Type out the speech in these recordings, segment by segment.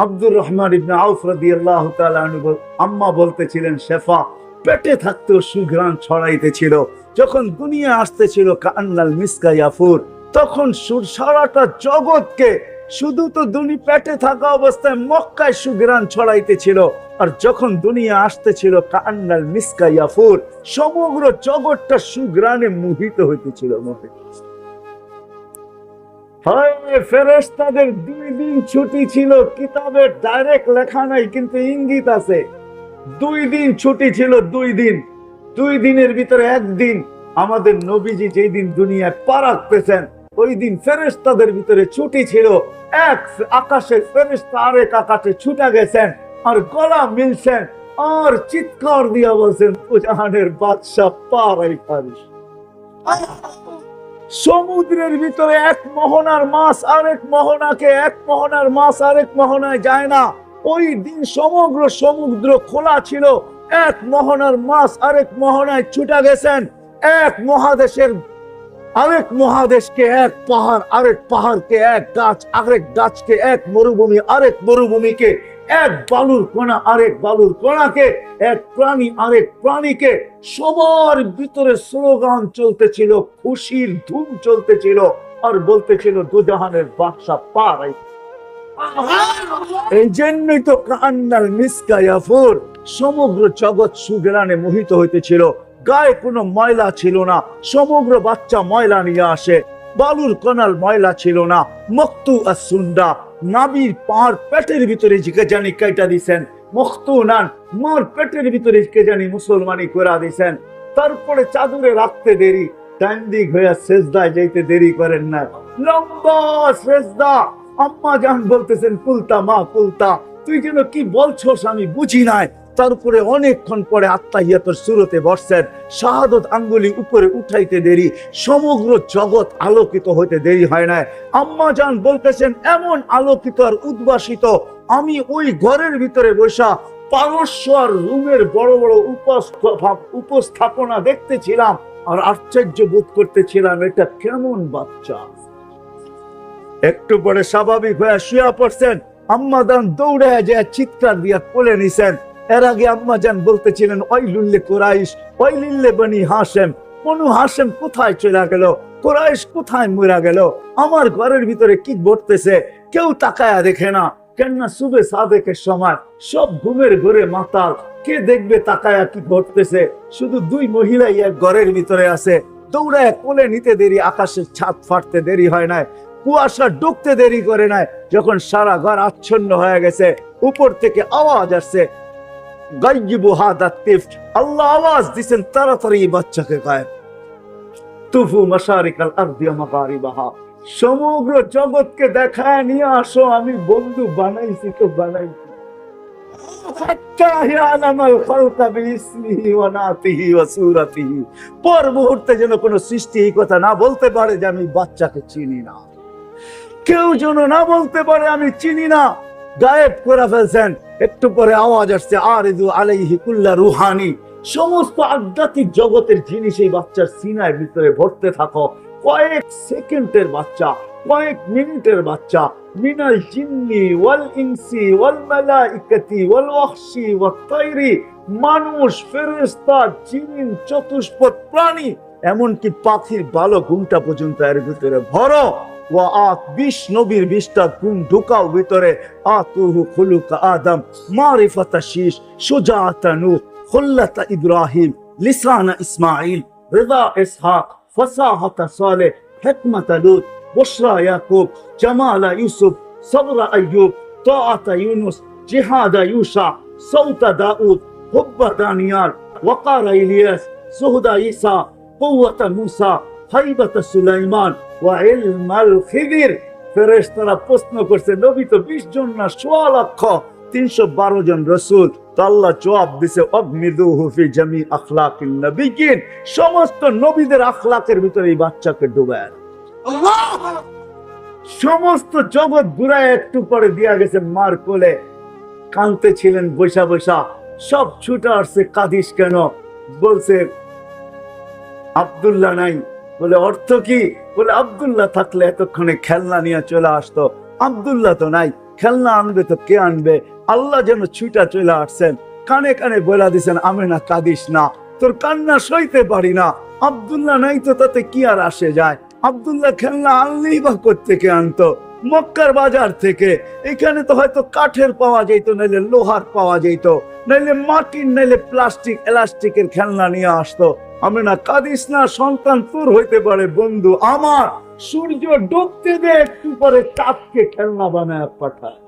আব্দুর রহমান ইবনে আউফ রাদিয়াল্লাহু তাআলা আনহু আম্মা বলতেছিলেন, শেফা পেটে থাকতেও সুঘ্রাণ ছড়াইতেছিল। যখন দুনিয়া আসতেছিল কান্নাল মিসকা ইয়াফুর, তখন সারাটা জগৎকে, শুধু তো পেটে থাকা অবস্থায় মক্কায় সুঘ্রাণ ছড়াইতেছিল, আর যখন দুনিয়া আসতেছিল কান্নাল মিসকা ইয়াফুর, সমগ্র জগৎটা সুঘ্রাণে মোহিত হইতেছিল। ফেরেশতাদের 2 দিন ছুটি ছিল, কিতাবে ডাইরেক্ট লেখা নাই কিন্তু ইঙ্গিত আছে। 2 দিন ছুটি ছিল, 2 দিন। 2 দিনের ভিতরে একদিন আমাদের নবীজি যেই দিন দুনিয়ায় পা রাখতেছেন, ওই দিন ফেরেশতাদের ভিতরে ছুটি ছিল। এক আকাশের ফেরেশতা আরেক আকাশে ছুটে গেছেন, আর গলা মিলছেন, আর চিৎকার দিয়া বলছেন, জাহানের বাদশা পা রাইখারিস। সমুদ্রের ভিতরে এক মোহনার মাছ আরেক মোহনাকে, এক মোহনার মাছ আরেক মোহনায় যায় না। ওই দিন সমগ্র সমুদ্র খোলা ছিল, এক মোহনার মাছ আরেক মোহনায় ছুটে গেছেন। এক মহাদেশের আরেক মহাদেশকে, এক পাহাড় আরেক পাহাড়কে, এক গাছ আরেক গাছকে, এক মরুভূমি আরেক মরুভূমিকে, এক বালুর কণা আরেক বালুর কণাকে, এক প্রাণী আরেক প্রাণীকে। সবার ভিতরে স্লোগান চলতেছিল, খুশির ধুম চলতেছিল, আর বলতেছিল দুজাহানের বাদশা পা রাইখা। এই জন্যই তো কান্নাল মিসকা ইয়াফুর, সমগ্র জগৎ সুঘ্রাণে মোহিত হইতেছিল। গায়ে কোনো ময়লা ছিল না, সমগ্র বাচ্চা ময়লা নিয়ে আসে। বালুর কণাল ময়লা ছিল না। মক্তু আর সুন্ডা, নাবির পাহাড় পেটের ভিতরে কে জানি কাইটা দিছেন। মখতুনান, মার পেটের ভিতরে কে জানি মুসলমানি করা দিছেন। তারপরে চাদরে রাখতে দেরি, ডান দিক হইয়া সেজদায় যাইতে দেরি করেন না, লম্বা সেজদা। আম্মা জান বলতেছেন, কুলতা মা কুলতা, তুই যেন কি বলছস আমি বুঝি নাই। তারপরে অনেকক্ষণ পরে আত্তাহিয়াতুর সূরতে বসছেন, শাহাদত আঙ্গুলি উপরে উঠাইতে দেরি, সমগ্র জগৎ আলোকিত হইতে দেরি হয় না। আম্মা জান বলতেছেন, এমন আলোকিত আর উদ্ভাসিত, আমি ওই ঘরের ভিতরে বসা পারস্য আর রুমের বড় বড় উপস্থাপনা দেখতেছিলাম, আর আশ্চর্য বোধ করতেছিলাম, এটা কেমন বাচ্চা। একটু পরে স্বাভাবিক হয়ে শুয়ে পড়ছেন। আম্মা জান দৌড়ে যায় চিৎকার দিয়া কোলে নিছেন। এর আগে আম্মা জান বলতেছিলেন, ওয়াইলুল কুরাইশ, ওয়াইলুল বনি হাশেম, বনু হাশেম কোথায় চলে গেল, কুরাইশ কোথায় মরে গেল, আমার ঘরের ভিতরে কি ঘটতেছে কেউ তাকায়া দেখে না। কেননা সুবে সাদেকের সময় সব ঘুমের ঘরে মাতাল, কে দেখবে তাকায়া কি ঘটতেছে। শুধু 2 মহিলাই এক ঘরের ভিতরে আছে। দৌড়ায় কোলে নিতে দেরি, আকাশের ছাদ ফাটতে দেরি হয় নাই, কুয়াশা ঢুকতে দেরি করে নাই। যখন সারা ঘর আচ্ছন্ন হয়ে গেছে, উপর থেকে আওয়াজ আসছে, গায়িবু হাদা তিফল, আল্লাহ আওয়াজ দিবেন, তাড়াতাড়ি বাচ্চাকে গায়েব। তুফু মাশারিকাল আরদি ওয়া মাগারিবাহা, সমগ্র জগৎকে দেখায় নিয়ে আসো, আমি বন্ধু বানাইছি তো বানাইছি। পর মুহূর্তে যেন কোন সৃষ্টি এই কথা না বলতে পারে যে আমি বাচ্চাকে চিনি না, কেউ যেন না বলতে পারে আমি চিনি না, গায়েব করে ফেলছেন। একটু পরে আওয়াজ আসছে, আরিদু আলাইহি কুল্লা রুহানি, সমস্ত আধ্যাত্মিক জগতের জিনিস এই বাচ্চার সিনার ভিতরে ভরতে থাকো। কয়েক সেকেন্ডের বাচ্চা, কয়েক মিনিটের বাচ্চা, মিনাল জিন্নি ওয়াল ইনসি ওয়াল মালাইকাতি ওয়াল ওয়াহশি ওয়াত তায়রি, মানুষ, ফেরেশতা, জিন, চতুষ্পদ প্রাণী, এমনকি পাখির বালক ঘুমটা পর্যন্ত এর ভিতরে ভরো। 20 নবীর 20টা গুণ ঢুকাও ভিতরে। আতুহু খুলুকা আদম, মারিফাতা শীশ, সুজাআতা নূহ, খুল্লাতা ইব্রাহিম, লিসানা ইসমাঈল, রিদা ইসহাক, ফাসাহাতা সালেহ, হিকমাতা লূত, বুশরা ইয়াকুব, জামালা ইউসুফ, সবরা আইয়ুব, তাআতা ইউনুস, জিহাদা ইউশা, সাউতা দাউদ, হুব্বা দানিয়াল, ওয়াকারা ইলিয়াস, সুহদা ঈসা, কুওয়াতা মূসা, হাইবাতা সুলাইমান, ওয়া ইলমাল খিদির। ফেরেশতারা প্রশ্ন করছে, নবী তো 20 জন না, 1.25 লক্ষ, 312 জন রাসূল। তো আল্লাহ জবাব দিছে, আগমিদুহু ফি জামি আখলাকিন নবিয়্যিন, সমস্ত নবীদের আখলাকের ভিতরে এই বাচ্চাকে ডুবায়। সমস্ত জগৎ ঘুরায় একটু পরে দিয়া গেছে মার কোলে। কাঁদতে ছিলেন বৈশা বৈশা, সব ছুটে আসছে, কাঁদিস কেন? বলছে আব্দুল্লাহ নাই। বলে অর্থ কি? বলে আব্দুল্লাহ থাকলে এতক্ষণে খেলনা নিয়ে চলে আসতো, আব্দুল্লাহ তো নাই। খেলনা আনবে তো কে আনবে? আল্লাহ যেন ছুটা চলে আসছেন, কানে কানে বলে দিছেন, আমেনা কাঁদিস না, তোর কান্না সইতে পারি না। আব্দুল্লাহ নাই তো তাতে কি আর আসে যায়? আব্দুল্লাহ খেলনা আনলেই বা কোত্থেকে আনতো? মক্কার বাজার থেকে। এখানে তো হয়তো কাঠের পাওয়া যেত, নাইলে লোহার পাওয়া যেত, নাইলে মাটির, নাইলে প্লাস্টিক এলাস্টিকের খেলনা নিয়ে আসতো। আমেনা কাঁদিস না, সন্তান তোর হইতে পারে বন্ধু আমার। সূর্য ডুবতে দে, একটু পরে চাঁদকে খেলনা বানায় পাঠায়।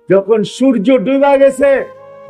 যখন সূর্য ডুবে গেছে,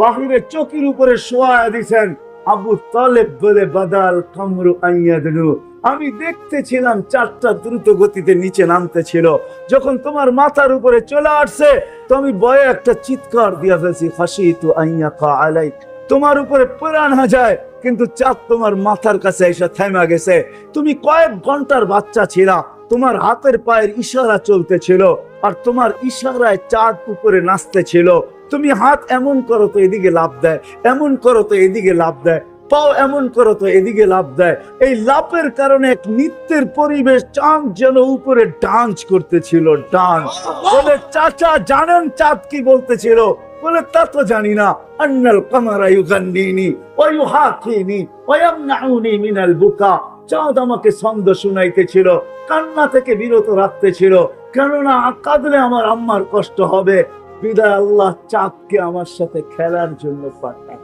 বাহিরে চকির উপরে শোয়া দিছেন। আবু তালেব বলে, বাদাল কামরু আইয়াদনু, আমি দেখতেছিলাম চাঁদটা দ্রুত গতিতে নিচে নামতেছিল। যখন তোমার মাথার উপরে চলে আসছে, তো আমি ভয়ে একটা চিৎকার দিয়া ফেলছি, খাশিতু আইয়াকা আলাইক, তোমার উপরে পড়া না যায়। কিন্তু চাঁদ তোমার মাথার কাছে এসে থেমে গেছে। তুমি কয়েক ঘন্টার বাচ্চা ছিলা, তোমার হাতের পায়ের ইশারা চলতেছিল, আর তোমার ইশারায় চাঁদ উপরে নাচতেছিল। তুমি হাত এমন করো তো এদিকে লাফ দেয়, এমন করো তো এদিকে লাফ দেয়, পাও এমন করো তো এদিকে লাফ দেয়। এই লাফের কারণে এক নৃত্যের পরিবেশ, চাঁদ যেন উপরে ডান্স করতেছিল, ডান্স। বলে, চাচা জানেন চাঁদ কি বলতেছিল? বলে, তা তো জানি না। আন্নাল কামারা ইউগান্নিনি ওয়া ইউহাকিনি ওয়া ইয়ামনাউনি মিনাল বুকা, চাঁদ আমাকে ছন্দ শুনাইতেছিল, কান্না থেকে বিরত রাখতেছিল, কেননা কাঁদলে আমার আম্মার কষ্ট হবে। বিদায় আল্লাহ চাঁদকে আমার সাথে খেলার জন্য পাঠায়।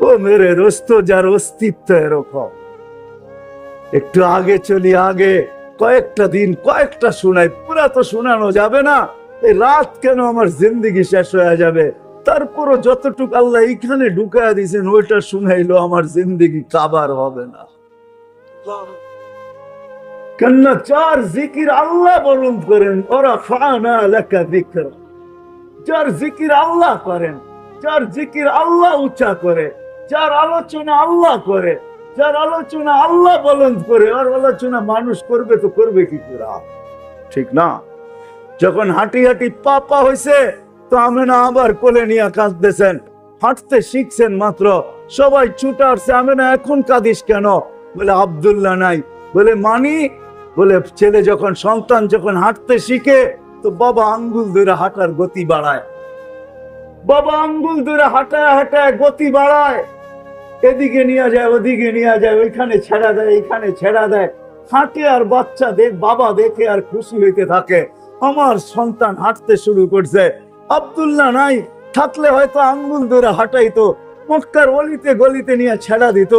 ও মেরে দোস্ত, যার অস্তিত্ব এরকম। একটু আগে চলি, আগে কয়েকটা দিন, কয়েকটা শোনাই, পুরা তো শোনানো যাবে না। এই রাত কেন আমার জিন্দেগি শেষ হয়ে যাবে। তারপরও যতটুকু আল্লাহ এইখানে ঢুকায় দিয়েছেন, ওইটা শুনাইলো আমার জিন্দেগি কাবার হবে না। কেননা যার জিকির আল্লাহ বরণ করেন, ওরা ফানা লাকা যিকর, যার জিকির আল্লাহ করেন, যার জিকির আল্লাহ উচ্চা করে, যার আলোচনা আল্লাহ করে, যার আলোচনা আল্লাহ বলন্দ করে, আর আলোচনা মানুষ করবে তো করবে কি করে? ঠিক না? যখন হাঁটি হাঁটি পাপা হয়েছে, তো আমেনা আবার কোলে নিয়ে কাঁদতেছেন। হাঁটতে শিখছেন মাত্র, সবাই ছুটে আসছে, আমেনা এখন কাঁদিস কেন? বলে, আব্দুল্লাহ নাই। বলে, মানি? বলে, ছেলে যখন, সন্তান যখন হাঁটতে শিখে, তো বাবা আঙ্গুল ধরে হাঁটার গতি বাড়ায়। বাবা আঙ্গুল ধরে হাঁটায় হাঁটায় গতি বাড়ায়, এদিকে নিয়ে যায়, ওদিকে নিয়ে যায়, ওইখানে ছেড়া দেয়, এইখানে ছেড়া দেয়, হাঁটে, আর বাচ্চা বাবা দেখে আর খুশি হইতে থাকে, আমার সন্তান হাঁটতে শুরু করছে। আব্দুল্লাহ নাই, থাকলে হয়তো আঙ্গুল ধরে হাঁটাইতো, মক্কার অলিতে গলিতে নিয়ে ছেড়া দিত,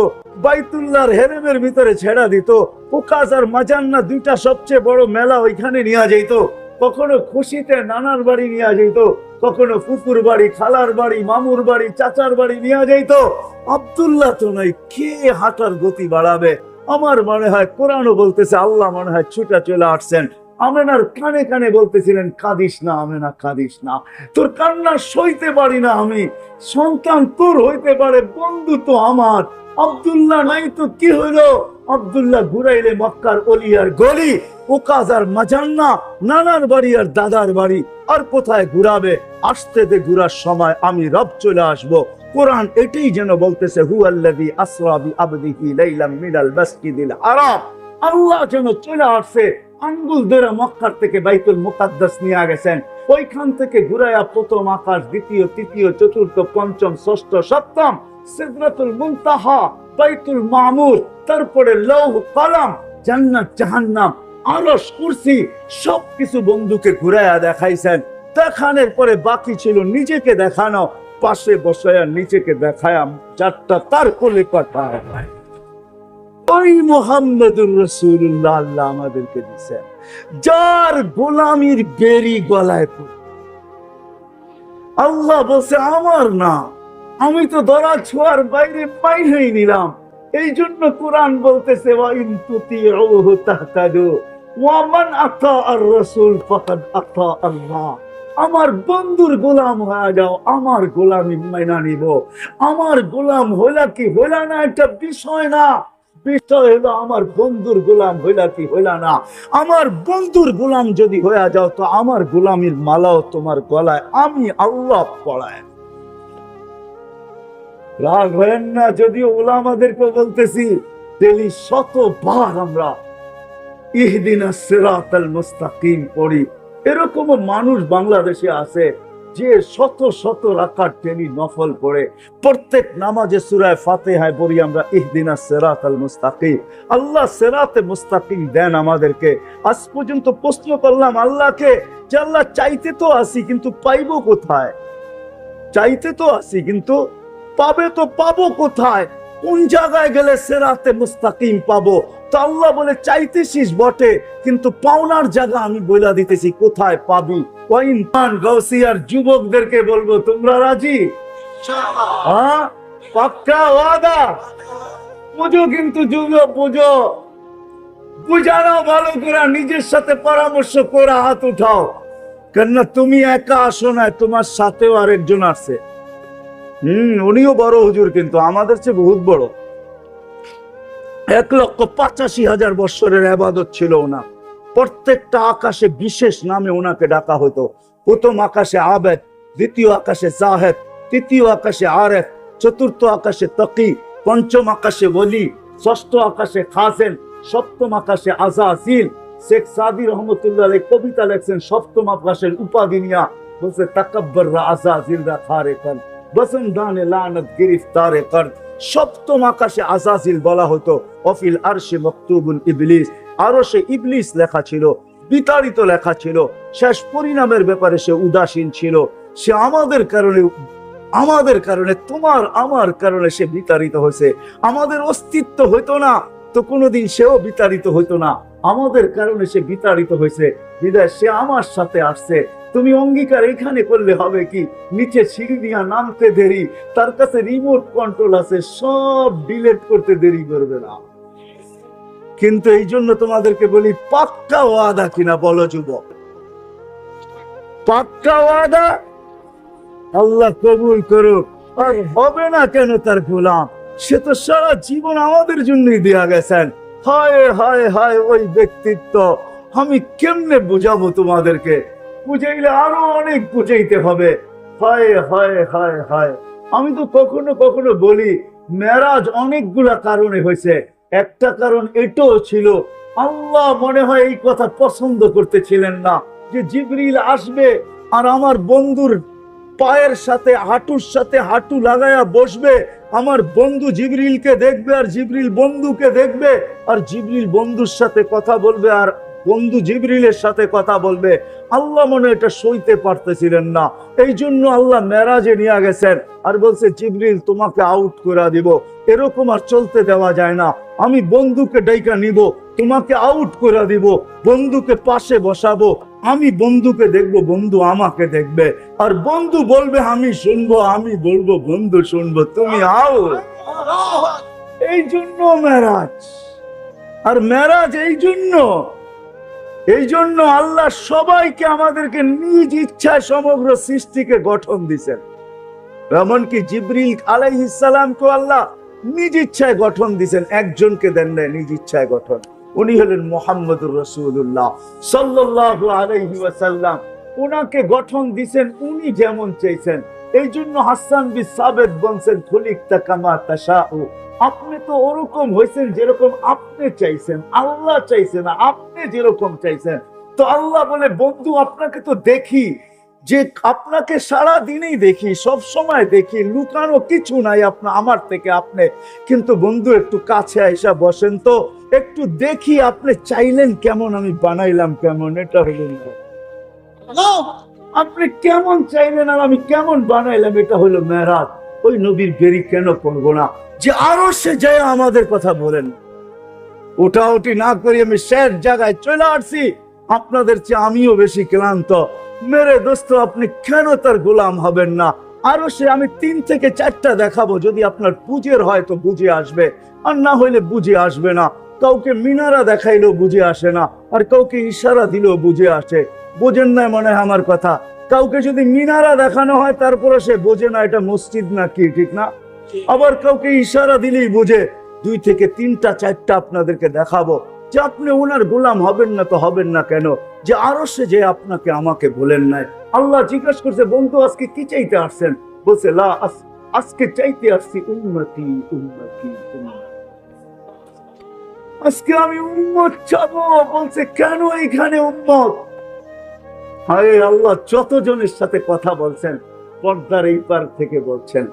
বাইতুল্লাহর হেরেমের ভিতরে ছেড়া দিত, উকাস আর মাজান্না দুইটা সবচেয়ে বড় মেলা, ওইখানে নিয়ে যাইতো। কখনো খুশিতে নানার বাড়ি নিয়ে যাইত, কখনো ফুকুর বাড়ি, খালার বাড়ি, মামুর বাড়ি, চাচার বাড়ি নিয়ে যাইতো। আব্দুল্লাহ তো নাই, কে হাঁটার গতি বাড়াবে? আমার মনে হয় কোরআনও বলতেছে, আল্লাহ মনে হয় ছুটা চলে আসছেন। আমেনার কানে কানে বলতেছিলেন, কাঁদিস না আমেনা, কাঁদিস না, তোর কান্না সইতে পারি না আমি। সন্তান তোর হইতে পারে, বন্ধু তো আমার। আব্দুল্লাহ নাই তো কি হইলো? আব্দুল্লাহ ঘুরাইলে মক্কার অলি আর গলি, ওকাজ আর মাজান্না, নানার বাড়ি আর দাদার বাড়ি, আর কোথায় ঘুরাবে? আসতে দে, ঘুরার সময় আমি রব চলে আসবো। কোরআন এটাই যেন বলতেছে, হুয়াল্লাযী আসরা বিআবদিহি লাইলাম মিনাল মাসজিদিল হারাম, আল্লাহ যেন চলে আসছে, আঙ্গুল ধরে মক্কার থেকে বাইতুল মুকাদ্দাস নিয়ে গেছেন, ওইখান থেকে ঘুরাইয়া প্রথম আকাশ, দ্বিতীয়, তৃতীয়, চতুর্থ, পঞ্চম, ষষ্ঠ, সপ্তম, সিদরাতুল মুনতাহা, বাইতুল মামুর, তারপরে লৌহ কলম, জান্নাত জাহান্নাম, আরশ, কুরসি, সবকিছু বন্ধুকে ঘুরাইয়া দেখাইছেন। দেখানোর পরে বাকি ছিল নিজেকে দেখানো, পাশে বসায়া নিজেকে দেখায়া চারটা তার কোলে পাঠায়। ওই মুহাম্মদুর রাসূলুল্লাহ আল্লাহ আমাদেরকে দিয়েছেন, যার গোলামির বেরি গলায় পড়ে। আল্লাহ বলছে, আমার না, আমি তো ধরা ছোঁয়ার বাইরে বাইরেই নিলাম। এই জন্য কোরআন বলতেছে, ওয়া ইন তুতিউহু তাহতাদু ওয়া মান আতা আর রাসূল ফাকাদ আতা আল্লাহ। আমার বন্ধুর গোলাম হয়ে যাও, আমার গোলামি মাইনা নিব। আমার গোলাম হইলা কি হইলা না এটা বিষয় না, বিষয় হলো আমার বন্ধুর গোলাম হইলা কি হইলা না। আমার বন্ধুর গোলাম যদি হয়ে যাও, তো আমার গোলামির মালাও তোমার গলায় আমি আল্লাহ পড়ায়। রাগ হয়েন না, যদিও ওলামাদেরকে বলতেছি, ডেলি শতবার আমরা ইহদিনাস সিরাতাল মুস্তাকিম পড়ি। এরকমও মানুষ বাংলাদেশে আছে যে শত শত রাকাত টেনি নফল পড়ে। প্রত্যেক নামাজে সূরা ফাতিহায় পড়ি আমরা ইহদিনাস সিরাতাল মুস্তাকিম। আল্লাহ সিরাতে মুস্তাকিম দেন আমাদেরকে। আজ পর্যন্ত প্রশ্ন করলাম আল্লাহকে যে আল্লাহ চাইতে তো আসি কিন্তু পাইবো কোথায়? চাইতে তো আসি কিন্তু পাবো কোথায়? কোন জায়গায় গেলে সিরাতে মুস্তাকিম পাবো? তো আল্লাহ বলে চাইতেছিস বটে কিন্তু পাওনার জায়গা আমি বলে দিতেছি কোথায় পাবি। গাউসিয়ার যুবকদেরকে বলবো তোমরা রাজি? হ্যাঁ, পাক্কা ওয়াদা? বুঝো কিন্তু যুবক, বুঝানো ভালো করে, নিজের সাথে পরামর্শ করে হাত উঠাও। কেননা তুমি একা আসো না, তোমার সাথেও আরেকজন আছে। উনিও বড় হুজুর, কিন্তু আমাদের চেয়ে বহুত বড়। 1,85,000 বৎসরের ইবাদত ছিল ওনার। প্রত্যেকটা আকাশে বিশেষ নামে ওনাকে ডাকা হতো। প্রথম আকাশে আবেদ, দ্বিতীয় আকাশে জাহেদ, তৃতীয় আকাশে আরেফ, চতুর্থ আকাশে তকি, পঞ্চম আকাশে ওলি, ষষ্ঠ আকাশে খাজেন, সপ্তম আকাশে আজাজিল। শেখ সাদি রহমতুল্লাহ আলাইহি কবিতা লেখছেন সপ্তম আকাশের উপাধি নিয়া, বলছে তাকাব্বর আজাজিল রা খারে কর বসন্দানে লানত গিরফতারে কর। সপ্তম আকাশে আজাজিল বলা হতো। অফিল আরশে মকতুবুল ইবলিস, আরশে ইবলিস লেখা ছিল, বিতাড়িত লেখা ছিল। শেষ পরিণামের ব্যাপারে সে উদাসীন ছিল। সে আমাদের কারণে তোমার আমার কারণে সে বিতাড়িত হয়েছে। আমাদের অস্তিত্ব হইতো না তো কোনোদিন সেও বিতাড়িত হইতো না। আমাদের কারণে সে বিতাড়িত হয়েছে, বিদায় সে আমার সাথে আসছে। তুমি অঙ্গীকার এখানে করলে হবে কি, নিচে সিঁড়ি দিয়া নামতে দেরি, তার কাছে রিমোট কন্ট্রোল আছে, সব ডিলিট করতে দেরি করবে না। কিন্তু এই জন্য তোমাদেরকে বলি পাক্কা ওয়াদা কিনা বলো যুবক? পাক্কা ওয়াদা? আল্লাহ কবুল করুক। আর হবে না কেন তার গোলাম? সে তো সারা জীবন আমাদের জন্যই দেয়া গেছেন। হায় হায় হায় ওই ব্যক্তিত্ব আমি কেমনে বুঝাবো তোমাদেরকে? বুঝাইলে আরো অনেক বুঝাইতে হবে। হায় হায় হায় হায়। আমি তো কখনো কখনো বলি মেরাজ অনেকগুলা কারণে হয়েছে। একটা কারণ এটাও ছিল, আল্লাহ মনে হয় এই কথা পছন্দ করতেছিলেন না যে জিবরিল আসবে আর আমার বন্ধুর পায়ের সাথে হাঁটুর সাথে হাঁটু লাগায়া বসবে। আমার বন্ধু জিবরিলকে দেখবে আর জিবরিল বন্ধুকে দেখবে, আর জিবরিল বন্ধুর সাথে কথা বলবে আর বন্ধু জিবরিলের সাথে কথা বলবে। আল্লাহ মনে এটা সইতে পারতেছিলেন না, এই জন্য আল্লাহ মেরাজে নিয়ে গেছেন আর বলছে জিবরিল তোমাকে আউট করে দিব। এরকম আর চলতে দেওয়া যায় না। আমি বন্ধুকে ডাইকা নিব, তোমাকে আউট করে দিব, বন্ধুকে পাশে বসাবো, আমি বন্ধুকে দেখবো, বন্ধু আমাকে দেখবে, আর বন্ধু বলবে আমি শুনবো, আমি বলবো বন্ধু শুনবো, তুমি আও। এই জন্য মেরাজ। আর মেরাজ এই জন্য আল্লাহ সবাইকে আমাদেরকে নিজ ইচ্ছায় সমগ্র সৃষ্টিকে গঠন দিছেন। এমনকি জিবরিল আলাইহিস সালামকে আল্লাহ নিজ ইচ্ছায় গঠন দিছেন, একজনকে দেন নাই নিজ ইচ্ছায় গঠন। উনি হলেন মুহাম্মদুর রাসূলুল্লাহ সাল্লাল্লাহু আলাইহি ওয়াসাল্লাম। উনাকে গঠন দিছেন উনি যেমন চাইছেন। এই জন্য হাসান বিন সাবিত বলছেন খুলিকতা কামা তাশাউ, আপনি তো ওরকম হয়েছেন যেরকম আপনি চাইছেন, আল্লাহ চাইছেন আপনি যেরকম চাইছেন। তো আল্লাহ বলে বন্ধু আপনাকে তো দেখি, যে আপনাকে সারা দিনেই দেখি, সব সময় দেখি, লুকানো কিছু নাই আপনার আমার থেকে আপনি। কিন্তু বন্ধু একটু কাছে আইসা বসেন তো, একটু দেখি আপনি চাইলেন কেমন, আমি বানাইলাম কেমন। এটা হলো আপনি কেমন চাইলেন আর আমি কেমন বানাইলাম, এটা হলো মেরাজ। ওই নবীর দেরি কেন করবো না যে আরো সে যায় আমাদের কথা বলেন। ওঠাউটি না করি আমি শেষ জায়গায় চলে আসছি। আপনাদের চেয়ে আমিও বেশি ক্লান্ত। মেরে দোস্ত আপনি কেন তার গোলাম হবেন না? আরো সে আমি 3 থেকে 4টা দেখাবো, যদি আপনার বুঝের হয় তো বুঝে আসবে, আর না হইলে বুঝে আসবে না। কাউকে মিনারা দেখাইলেও বুঝে আসে না, আর কাউকে ইশারা দিলেও বুঝে আসে। বোঝেন না মনে হয় আমার কথা? কাউকে যদি মিনারা দেখানো হয় তারপরে সে বোঝে না এটা মসজিদ না কি, ঠিক না? আবার কাউকে ইশারা দিলেই বোঝে। 2 থেকে 3টা 4টা আপনাদেরকে দেখাবো যে আপনি ওনার গোলাম হবেন না তো হবেন না কেন? যে আরো সে যে আপনাকে আমাকে বলেন নাই। আল্লাহ জিজ্ঞেস করছে বন্ধু আজকে কি চাইতে আসছেন? বলছে লা আজকে চাইতে আসছি উম্মতি উম্মতি উম্মতি। আজকে আমি উম্মত চাবো, বলছে কেন এখানে উম্মত? হায় আল্লাহ, যতজনের সাথে কথা বলছেন পর্দার এই পার থেকে বলছেন,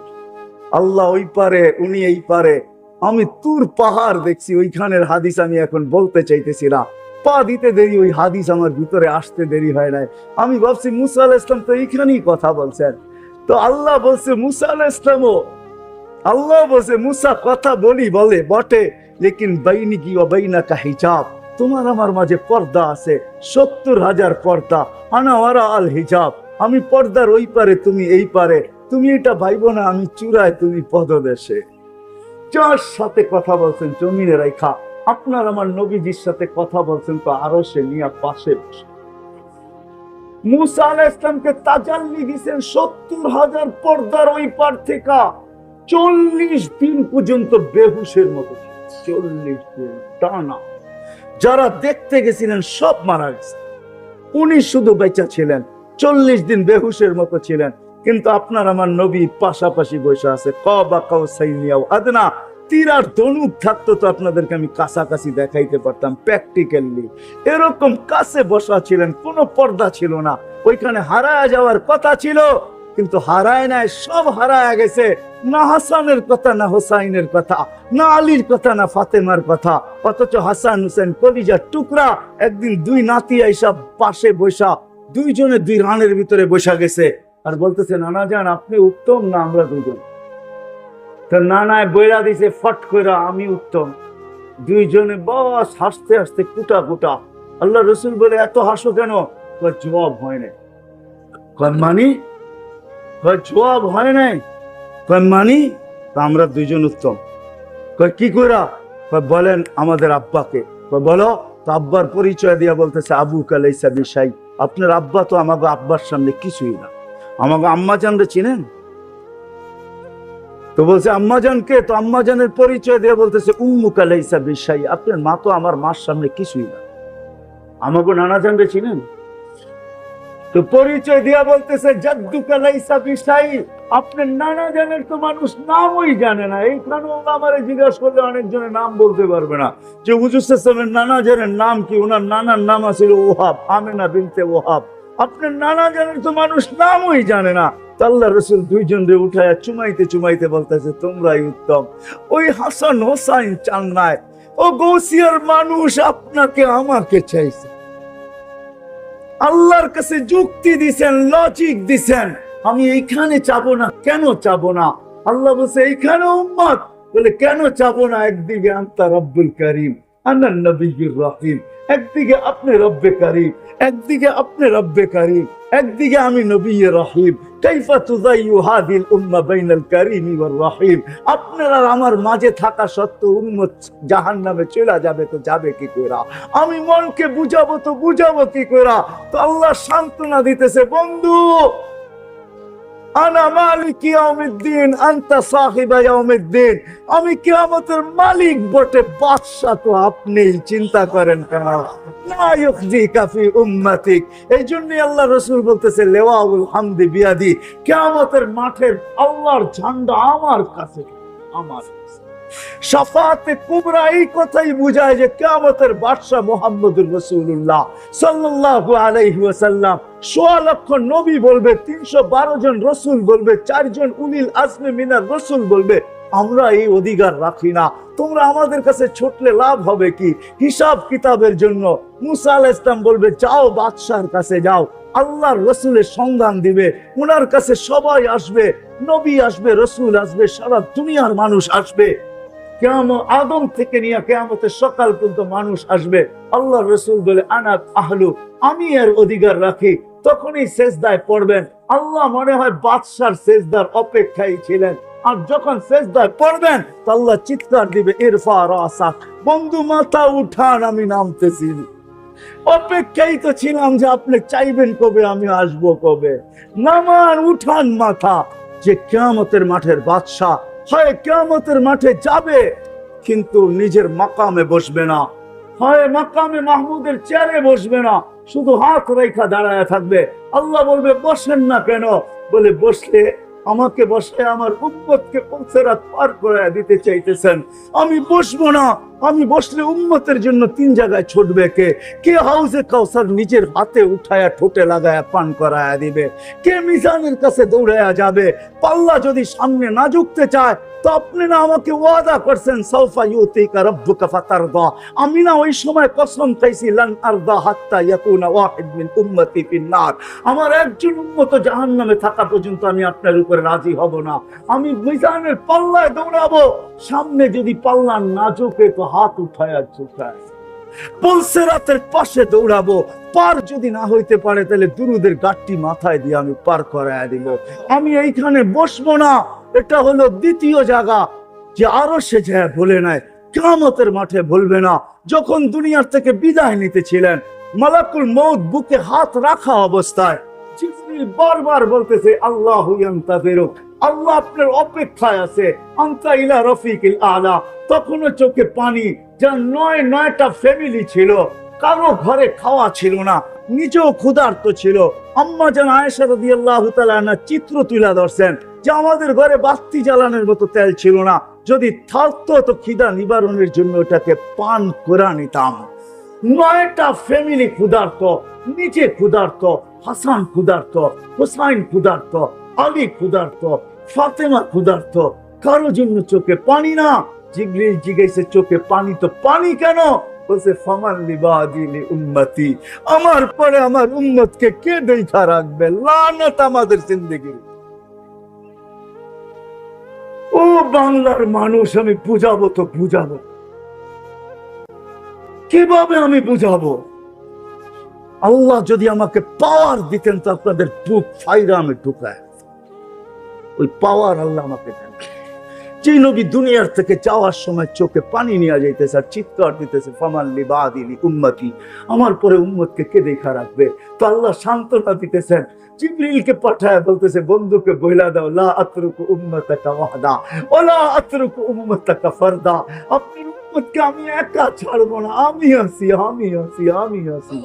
আল্লাহ ওই পারে, উনি এই পারে। আমি তুর পাহাড় দেখছি, ওইখানের হাদিস আমি এখন বলতে চাইতেছি না, পা দিতে দেরি, ওই হাদিস আমার ভিতরে আসতে দেরি হয় নাই। আমি ভাবছি মুসা আলাইহিস সালাম তো এইখানেই কথা বলছেন। তো আল্লাহ বলছে মুসা আলাইহিস সালামও, আল্লাহ বলছে মুসা কথা বলে বটে, লেকিন বাইনিকি ওয়া বাইনাকা হিজাব, তোমার আমার মাঝে পর্দা আছে, 70,000 পর্দা। আনা ওয়ারা আল হিজাব, আমি পর্দার ওই পারে, তুমি এই পারে। তুমি এটা ভাইবো না আমি চূড়ায়, তুমি পদদেশে। যার সাথে কথা বলছেন জমিনে রাইখা, আপনার আমার নবীজির সাথে কথা বলছেন তো আরো সে নিয়ে পাশে বসে। মুসা আলাইহিস সালামকে তাজাল্লি দিয়েছেন 70,000 পর্দার ওই পার থেকে। 40 দিন পর্যন্ত বেহুশের মতো, 40 দিন টানা। যারা দেখতে গেছিলেন সব মারা গেছে, উনি শুধু বেঁচে ছিলেন, 40 দিন বেহুশের মতো ছিলেন। কিন্তু আপনার আমার নবী পাশাপাশি বসে আছে, কবা কাউসাইনিয়াও আদনা, তীর আর ধনুক থাকতো তো আপনাদেরকে আমি কাছাকাছি দেখাইতে পারতাম প্র্যাকটিক্যালি। এরকম কাছে বসা ছিলেন, কোনো পর্দা ছিল না। ওইখানে হারায় যাওয়ার কথা ছিল, কিন্তু হারায় নাই, সব হারায় গেছে। না হাসানের কথা, না হোসাইনের কথা, না আলীর কথা, না ফাতেমার কথা। অথচ হাসান হুসেন কলিজার টুকরা, একদিন দুই নাতি আইসা পাশে বসা, দুইজনে দুই রানের ভিতরে বসা গেছে আর বলতেছে নানা যান আপনি উত্তম না আমরা দুজন। তো নানায় বইরা দিছে ফট করে আমি উত্তম। দুইজনে বস হাসতে হাসতে কুটা কুটা। আল্লাহ রসুল বলে এত হাসো কেন? জবাব হয় নাই। মানি জবাব হয় নাই, মানি আমরা দুইজন উত্তম। কি কইরা? বলেন আমাদের আব্বাকে। বলো তো। আব্বার পরিচয় দিয়া বলতেছে আবু কালাইসা বিশাই, আপনার আব্বা তো আমাকে আব্বার সামনে কিছুই না। আমাকে আম্মা জানরে চিনেন? তো বলছে আম্মা জানকে। তো আম্মা জানের পরিচয় দিয়ে বলতেছে উম্মু কালাইসা বিশাই, আপনার মা তো আমার মার সামনে কিছুই না। আমাকে নানা জানরে চিনেন? তো পরিচয় দিয়া বলতেছে জাদ্দু কালাইসা বিশাই, আপনার নানা জানের তো মানুষ নামই জানে না। এইখানেও আমার জিজ্ঞাসা করলে অনেকজনের নাম বলতে পারবে না যে হুজুর সাল্লাল্লাহু নানা জানের নাম কি। ওনার নানার নাম আছিল ওহাব, আমেনা বিনতে ওহাব। আপনার নানা জানের তো মানুষ নামই জানে না। আল্লাহ রসুল দুইজনরে উঠায় চুমাইতে চুমাইতে বলতেছে তোমরাই উত্তম। ওই হাসান হোসাইন চান নাই, ও গৌসিয়ার মানুষ আপনাকে আমাকে চাইছে। আল্লাহর কাছে যুক্তি দিছেন, লজিক দিছেন, আমি এইখানে চাবো না। কেন চাবো না? আল্লাহ বলছে এইখানে উম্মত, বলে কেন চাবো না? একদিকে আনতা রব্বুল কারীম আনা নবিয়্যুর রহিম, একদিকে আপনি রব্বে কারীম, একদিকে আপনি রব্বে কারীম, একদিকে আমি নবিয়্যুর রহিম। কাইফা তুযাইয়ু হাযিল উম্মাহ বাইনাল কারীমি ওয়ার রহিম। আপনার আর আমার মাঝে থাকা সত্ত্বেও উম্মত জাহান্নামে চলে যাবে, তো যাবে কি কইরা? আমি মনকে বুঝাবো তো বুঝাবো কি কইরা? তো আল্লাহ সান্ত্বনা দিতেছে, বন্ধু আনা মালিক ইয়াউমিদ্দিন আনতা সাহিবা ইয়াউমিদ্দিন, আমি কিয়ামতের মালিক বটে, বাদশা তো আপনিই, চিন্তা করেন কেন? লা ইউখজিকা ফি উম্মাতিক। এইজন্যই আল্লাহ রাসূল বলতেছে লিওয়াউল হামদি বিয়াদি, কিয়ামতের মাঠের আল্লাহর ঝান্ডা আমার কাছে, আমার কাছে। শাফাতে কুবরা এই কথাই বুঝায় যে কিয়ামতের বাদশা মুহাম্মদুর রাসূলুল্লাহ সাল্লাল্লাহু আলাইহি ওয়াসাল্লাম। 1.5 লক্ষ নবী বলবে, 312 জন রাসূল বলবে, 4 জন উলিল আজমি মিনার রাসূল বলবে, আমরা এই অধিকার রাখি না। তোমরা আমাদের কাছে ছুটলে লাভ হবে কি? হিসাব কিতাবের জন্য মুসা আলাইহিস সালাম বলবে যাও বাদশার কাছে যাও, আল্লাহর রাসূলের সন্ধান দিবে, ওনার কাছে সবাই আসবে, নবী আসবে, রাসূল আসবে, সারা দুনিয়ার মানুষ আসবে। কিয়ামত আদম থেকে নিয়ে কিয়ামতের সকাল পর্যন্ত মানুষ আসবে। আল্লাহর রাসূল বলে আনা আহলু, আমি এর অধিকার রাখি। তখনই সেজদায় পড়বেন। আল্লাহ মনে হয় বাদশার সেজদার অপেক্ষায় ছিলেন। আর যখন সেজদায় পড়বেন তো আল্লাহ চিৎকার দিবে ইরফা রাসাক, বন্ধু মাথা উঠান, আমি নামতেছি। অপেক্ষাই তো ছিলাম যে আপনি চাইবেন কবে, আমি আসবো কবে। নামান, উঠান মাথা। যে কিয়ামতের মাঠের বাদশা হয় কিয়ামতের মাঠে যাবে, কিন্তু নিজের মাকামে বসবে না, হয় মাকামে মাহমুদের চেয়ারে বসবে না, শুধু হাত রেখা দাঁড়ায় থাকবে। আল্লাহ বলবে বসেন না কেন? বলে বসলে আমাকে বসে আমার উম্মতকে পৌঁছেরাত পার করে দিতে চাইতেছেন, আমি বসবো না। আমি বসলে উম্মতের জন্য 3 জায়গায় ছুটবে কে? কে হাউজে কাউসার নিজের হাতে উঠায়া ঠোঁটে লাগায়া পান করায়া দিবে? কে মিজানের কাছে দৌড়ায়া যাবে? পাল্লা যদি সামনে না ঝুঁকতে চায়, তো আপনি না আমাকে ওয়াদা করছেন সাউফা ইউতিকা রাব্বুকা ফাতারদা। আমি না ওই সময় কসম খাইছি লান আরদা হাত্তা ইয়াকুনা ওয়াহিদ মিন উম্মতি ফিন্নার। আমার একজন উম্মত জাহান্নামে থাকা পর্যন্ত আমি আপনার উপরে রাজি হব না। আমি মিজানের পাল্লায় দৌড়াবো, সামনে যদি পাল্লা না ঝুঁকে তো হাত উঠায়া ঝুঁকায়। পুলসিরাতের পাশে দৌড়াবো, পার যদি না হইতে পারে তাহলে দুরুদের গাঁটটি মাথায় দিয়ে আমি পার করায়া দিব। আমি এইখানে বসবো না। এটা হলো দ্বিতীয় জায়গা যে আরো সে যায় বলে নাই, কিয়ামতের মাঠে বলবে না। যখন দুনিয়ার থেকে বিদায় নিতেছিলেন, মালাকুল মউত বুকে হাত রাখা অবস্থায় জিবরিল বারবার বলতেছে আল্লাহু ইয়ান্তাযিরুক, আল্লাহ আপনার অপেক্ষায় আছে, আনতা ইলা রফিকিল আলা। তখনও চোখে পানি। যা 9টা ফ্যামিলি ছিল, কারো ঘরে খাওয়া ছিল না, নিজেও ক্ষুধার্ত ছিল। আম্মা জান আয়েশা রাদিয়াল্লাহু তাআলা আনহা চিত্র তুলে ধরছেন যে আমাদের ঘরে বাতি জ্বালানোর মতো তেল ছিল না, যদি থাকতো তো খিদা নিবারণের জন্য ওটাকে পান করে নিতাম। 9টা ফ্যামিলি ক্ষুধার্ত, নিজে ক্ষুধার্ত, হাসান ক্ষুধার্ত, হুসাইন ক্ষুধার্ত, আলী ক্ষুধার্ত, ফাতেমা ক্ষুধার্ত, কারো জন্য চোখে পানি না। জিবরিল জিজ্ঞাসা চোখে পানি তো পানি কেন? বলছে ফামান লিবাদি লি উম্মতি, আমার পরে আমার উম্মতকে কে দেখা রাখবে? লানত আমাদের জিন্দেগি। ও বাংলার মানুষ, আমি বুঝাবো তো বুঝাবো কিভাবে? আমি বুঝাবো? আল্লাহ যদি আমাকে পাওয়ার দিতেন তো আপনাদের বুক ফাইরা আমি ঢুকায়। ওই পাওয়ার আল্লাহ আমাকে দেন। যে নবী দুনিয়ার থেকে যাওয়ার সময় চোখে পানি নিয়ে যাইতেছে আর চিৎকার দিতেছে ফামান লিবাদি লি উম্মতি, আমার পরে উম্মতকে কে দেখা রাখবে? তো আল্লাহ সান্ত্বনা দিতেছেন, জিবরিলকে পাঠায় বলতেছে বন্ধুকে বইলা দাও লা আতরুকু উম্মাতাকা ওয়াহদা ওয়ালা আতরুকু উম্মাতাকা ফারদা। আপনার উম্মতকে আমি একা ছাড়বো না, আমি আছি, আমি আছি, আমি আছি।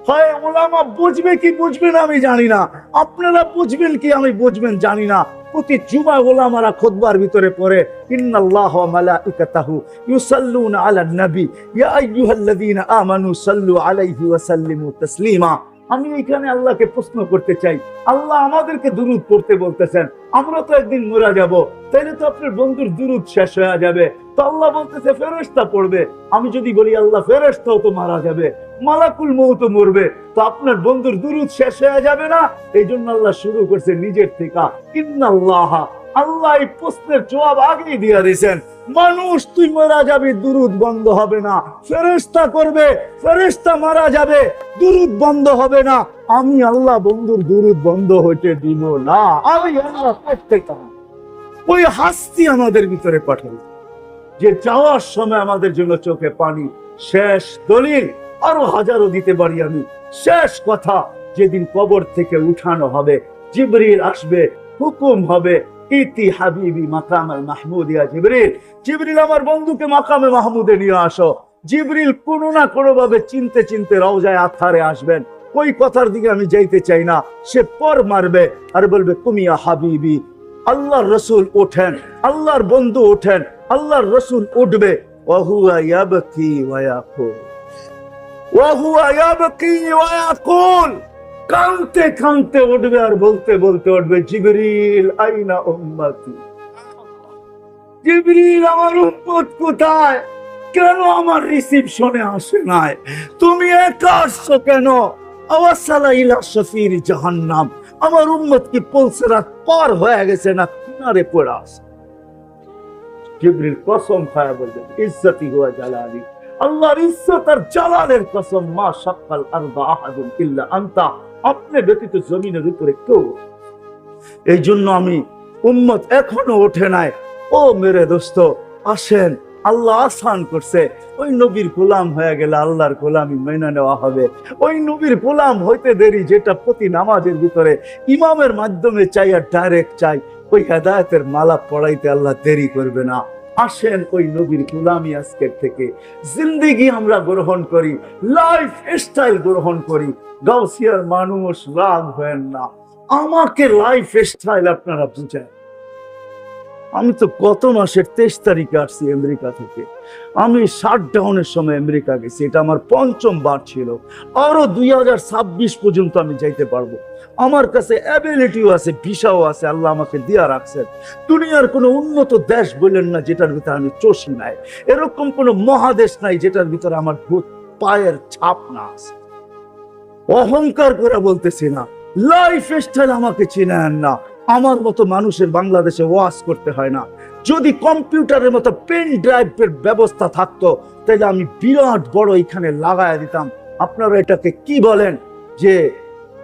হয় ওলামা বুঝবে কি বুঝবে না আমি জানি না, আপনারা বুঝবেন কি আমি বুঝবেন জানি না। প্রতি জুমা ওলামারা খুতবার ভিতরে পড়ে ইন্নাল্লাহা ওয়া মালাইকাতাহু ইউসাল্লুনা আলান নবী ইয়া আইয়ুহাল্লাযীনা আমানু সাল্লু আলাইহি ওয়া সাল্লিমু তাসলিমা। আমি এখানে আল্লাহকে প্রশ্ন করতে চাই, আল্লাহ আমাদেরকে দুরূদ পড়তে বলতেছেন, আমরা তো একদিন মরে যাব, তাইলে তো আপনার বন্ধুর দুরূদ শেষ হয়ে যাবে। তো আল্লাহ বলতেছে ফেরেশতা পড়বে। আমি যদি বলি আল্লাহ ফেরেশতাও তো মারা যাবে, মালাকুল মউত মরবে, তো আপনার বন্ধুর দুরূদ শেষ হয়ে যাবে না? এই জন্য আল্লাহ শুরু করছে নিজের থেকে ইন্নাল্লাহা। আল্লাহ এই প্রশ্নের জবাব আগেই দিয়ে দিয়েছেন, মানুষ তুই মারা যাবি, দুরূদ বন্ধ হবে না। ফেরেশতা করবে, ফেরেশতা মারা যাবে, দুরূদ বন্ধ হবে না। আমি আল্লাহ বন্ধুর দুরূদ বন্ধ হইতে দিব না। আমি আল্লাহ প্রত্যেকটা ওই হাস্তি আমাদের ভিতরে পাঠাই যে যাওয়ার সময় আমাদের জন্য চোখে পানি। শেষ দলিল আরো হাজারো দিতে পারি আমি। শেষ কথা, যেদিন কবর থেকে উঠানো হবে, জিবরিল আসবে, হুকুম হবে ইতি হাবিবি মাকামাল মাহমুদ ইয়া জিবরিল, জিবরিল আমার বন্ধুকে মাকামে মাহমুদে নিয়ে আসো। জিবরিল কোনো না কোনো ভাবে চিনতে চিনতে রওজায়ে আতহারে আসবেন। ওই কথার দিকে আমি যাইতে চাই না। সে পর মারবে আর বলবে কুমিয়া হাবিবি। আল্লাহর রাসূল ওঠেন, আল্লাহর বন্ধু ওঠেন, আল্লাহর রাসূল উঠবে, ওয়া হুয়া ইয়াবকি ওয়া ইয়াকুল, ওয়া হুয়া ইয়াবকি ওয়া ইয়াকুল, কাঁদতে কাঁদতে উঠবে আর বলতে বলতে উঠবে জিবরিল আইনা উম্মতি। জিবরিল আমার উম্মত কোথায়? কেন আমার রিসিপশনে আসে নাই? তুমি একা আসছো কেন? আওয়াসালা ইলা শাফির জাহান্নাম, আমার উম্মত কি পুলসিরাত পার হয়ে গেছে না কিনারে পড়ে আছে? জিবরিল কসম খায়া বলবেন ইজ্জতি ওয়া জালালি, আল্লাহর ইজ্জত আর জালালের কসম, মা শাক্কাল আরদা আহাদুন ইল্লা আনতা, আপনি ব্যতীত জমিনের উপরে কেউ। এই জন্য আমি উম্মত এখনো ওঠে নাই। ও মেরে দোস্ত আসেন, আল্লাহ আসান করছে। ওই নবীর গোলাম হয়ে গেলে আল্লাহর গোলামি মেনে নেওয়া হবে। ওই নবীর গোলাম হইতে দেরি যেটা প্রতি নামাজের ভিতরে ইমামের মাধ্যমে চাই আর ডাইরেক্ট চাই, ওই হেদায়েতের মালা পড়াইতে আল্লাহ দেরি করবে না। আসেন ওই নবীর গোলামি আজকের থেকে জিন্দেগি আমরা গ্রহণ করি, লাইফ স্টাইল গ্রহণ করি। গাউসিয়ার মানুষ রাগ হয় না, আমাকে লাইফ স্টাইল আপনারা বুঝেন। আমি তো গত মাসের 23 তারিখে আসছি আমেরিকা থেকে। আমি শাটডাউনের সময় আমেরিকা গেছি, এটা আমার 5ম বার ছিল। আরো 2026 পর্যন্ত আমি যাইতে পারবো। আমার কাছে অ্যাবিলিটিও আছে, ভিসাও আছে, আল্লাহ আমাকে দিয়া রাখছেন। দুনিয়ার কোনো উন্নত দেশ বললেন না যেটার ভিতরে আমি চষি নাই, এরকম কোনো মহাদেশ নাই যেটার ভিতরে আমার পায়ের ছাপ না আছে। অহংকার করে বলতেছি না, লাইফ স্টাইল আমাকে চিনেন না। আমার মতো মানুষের বাংলাদেশে ওয়াজ করতে হয় না। যদি কম্পিউটারের মতো পেন ড্রাইভের ব্যবস্থা থাকতো তাহলে আমি বিরাট বড় এখানে লাগায় দিতাম। আপনারা এটাকে কি বলেন, যে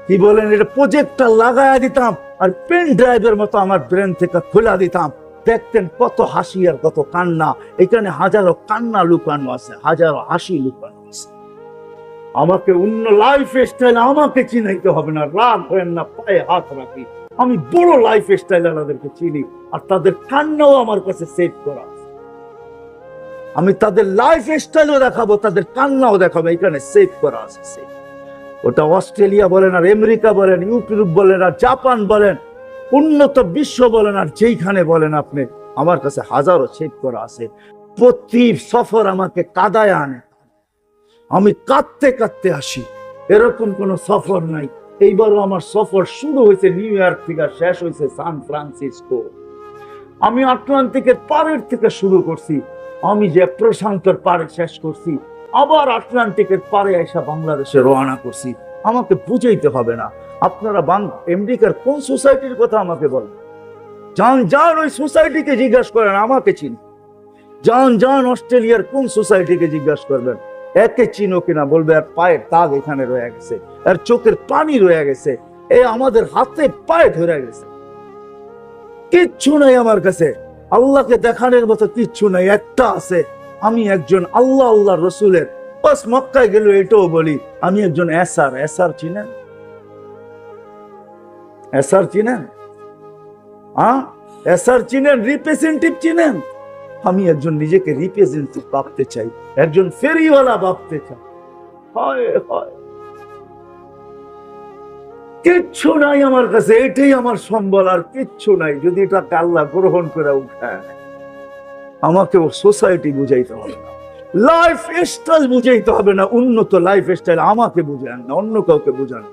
কি বলেন, এটা প্রজেক্টর লাগায় দিতাম আর পেন ড্রাইভের মতো আমার ব্রেন থেকে খোলা দিতাম। দেখতেন কত হাসি আর কত কান্না। এখানে হাজারো কান্না লুকানো আছে, হাজারো হাসি লুকানো আছে। আমাকে অন্য লাইফ স্টাইল আমাকে চিনাইতে হবে না, রাগ হয় না, পায়ে হাত রাখি। আমি বড় লাইফ স্টাইল ওদেরকে চিনি আর তাদের কান্নাও আমার কাছে সেভ করা আছে। আমি তাদের লাইফ স্টাইলও দেখাবো, তাদের কান্নাও দেখাবো, এখানে সেভ করা আছে। ওটা অস্ট্রেলিয়া বলেন আর আমেরিকা বলেন, ইউরোপ বলেন আর জাপান বলেন, উন্নত বিশ্ব বলেন আর যেইখানে বলেন আপনি, আমার কাছে হাজারো সেভ করা আছে। প্রতি সফর আমাকে কাদায় আনে, আমি কাঁদতে কাঁদতে আসি, এরকম কোন সফর নাই। এইবারও আমার সফর শুরু হয়েছে নিউ ইয়র্ক থেকে, শেষ হয়েছে সান ফ্রান্সিসকো। আমি আটলান্টিকের পাড়ের থেকে শুরু করছি, আমি যে প্রশান্তর পাড়ে শেষ করছি, আবার আটলান্টিকের পাড়ে এসে বাংলাদেশে রওনা করছি। আমাকে বুঝাইতে হবে না। আপনারা আমেরিকার কোন সোসাইটির কথা আমাকে বলেন, যান ওই সোসাইটিকে জিজ্ঞাসা করেন, আমাকে চিনি। যান অস্ট্রেলিয়ার কোন সোসাইটিকে জিজ্ঞাসা করবেন, একে চিনো কিনা, বলবে আর পায়ের দাগ এখানে রয়ে গেছে, আর চোখের পানি রয়ে গেছে, এ আমাদের হাতে পায়ে ধরে গেছে। কিচ্ছু নাই আমার কাছে, আল্লাহকে দেখানোর মতো কিচ্ছু নাই। একটা আছে, আমি একজন আল্লাহ রসুলের, বাস মক্কায় গেল এটাও বলি আমি একজন এসার চিনেন? এসার চিনেন? এসার চিনেন? রিপ্রেজেন্টেটিভ চিনেন? আমি একজন নিজেকে রিপ্রেজেন্টেটিভ ভাবতে চাই, একজন ফেরিওয়ালা ভাবতে চাই। হয় কিচ্ছু নাই আমার কাছে, এটাই আমার সম্বল, আর কিচ্ছু নাই। যদি এটাকে আল্লাহ গ্রহণ করে উঠায়, আমাকে ও সোসাইটি বুঝাইতে হবে না, লাইফ স্টাইল বুঝাইতে হবে না। উন্নত লাইফ স্টাইল আমাকে বুঝান না, অন্য কাউকে বুঝান।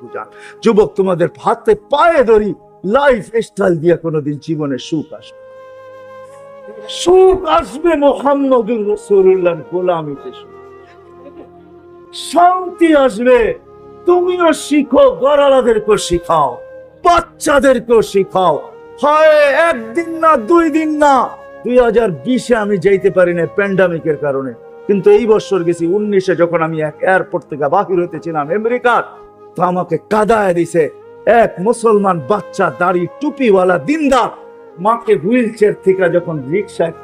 যুবক, তোমাদের হাতে পায়ে ধরি, লাইফ স্টাইল দিয়ে কোনোদিন জীবনে সুখ আসবে মুহাম্মদুর রাসূলুল্লাহর গোলামিতে, শান্তি আসবে। তুমিও শিখো, গরালাদেরকেও শিখাও, বাচ্চাদেরকেও শিখাও। হয় একদিন না, 2 দিন না। 2020-এ আমি যাইতে পারি না প্যান্ডামিকের কারণে, কিন্তু এই বছর গেছি 19-এ, যখন আমি এক এয়ারপোর্ট থেকে বাহির হতেছিলাম আমেরিকার, তো আমাকে কাদায় দিছে এক মুসলমান বাচ্চা, দাড়ি টুপিওয়ালা দিনদার, মাকে হুইল চেয়ার থেকে যখন রিক্সায়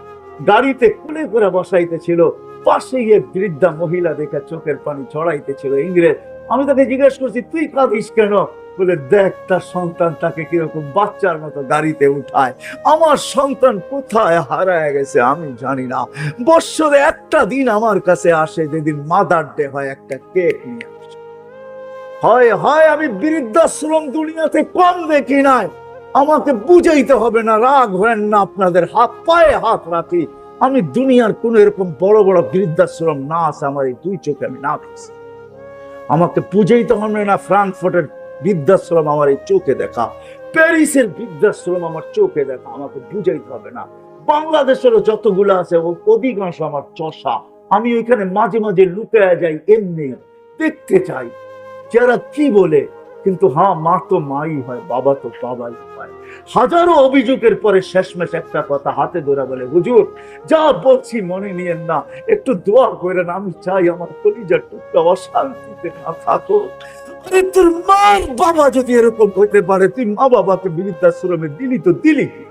গাড়িতে কোলে করে বসাইতেছিল, পাশে গিয়ে বৃদ্ধা মহিলা দেখে চোখের পানি ছড়াইতেছিল, ইংরেজ। আমি তাকে জিজ্ঞেস করছি, তুই কাঁদিস কেন? বলে, দেখ তার সন্তান তাকে কিরকম বাচ্চার মতো গাড়িতে উঠায়। আমার সন্তান কোথায় হারায় গেছে আমি জানি না। বৎসরে একটা দিন আমার কাছে আসে, যেদিন মাদার ডে হয়, একটা কেক নিয়ে আসে। হয় আমি বৃদ্ধাশ্রম দুনিয়াতে কম দেখি নাই। আমাকে বুঝাইতে হবে না, রাগ হয় না, আপনাদের পায়ে হাত রাখি। আমি দুনিয়ার কোন এরকম বড় বড় বৃদ্ধাশ্রম না আছে আমার এই 2 চোখে আমি না দেখছি। আমাকে বুঝাইতে হবে না, ফ্রাঙ্কফুর্টের বৃদ্ধাশ্রম আমার এই চোখে দেখা, প্যারিসের বৃদ্ধাশ্রম আমার চোখে দেখা, আমাকে বুঝাইতে হবে না। বাংলাদেশেরও যতগুলো আছে অধিকাংশ আমার চষা। আমি ওইখানে মাঝে মাঝে লুকিয়ে যাই, এমনি দেখতে চাই যারা কি বলে। কিন্তু মা তো মাই হয়, বাবা তো বাবাই হয়। হাজারো অভিযোগের পরে শেষমেশ একটা কথা হাতে ধরে বলে, হুজুর যা বলছি মনে নিয়েন না, একটু দোয়া করেন। আমি চাই আমার কলিজার টুকরা অশান্তিতে না থাকো। তোর মা বাবা যদি এরকম হইতে পারে, তুই মা বাবাকে বৃদ্ধাশ্রমে দিলি তো দিলি কি?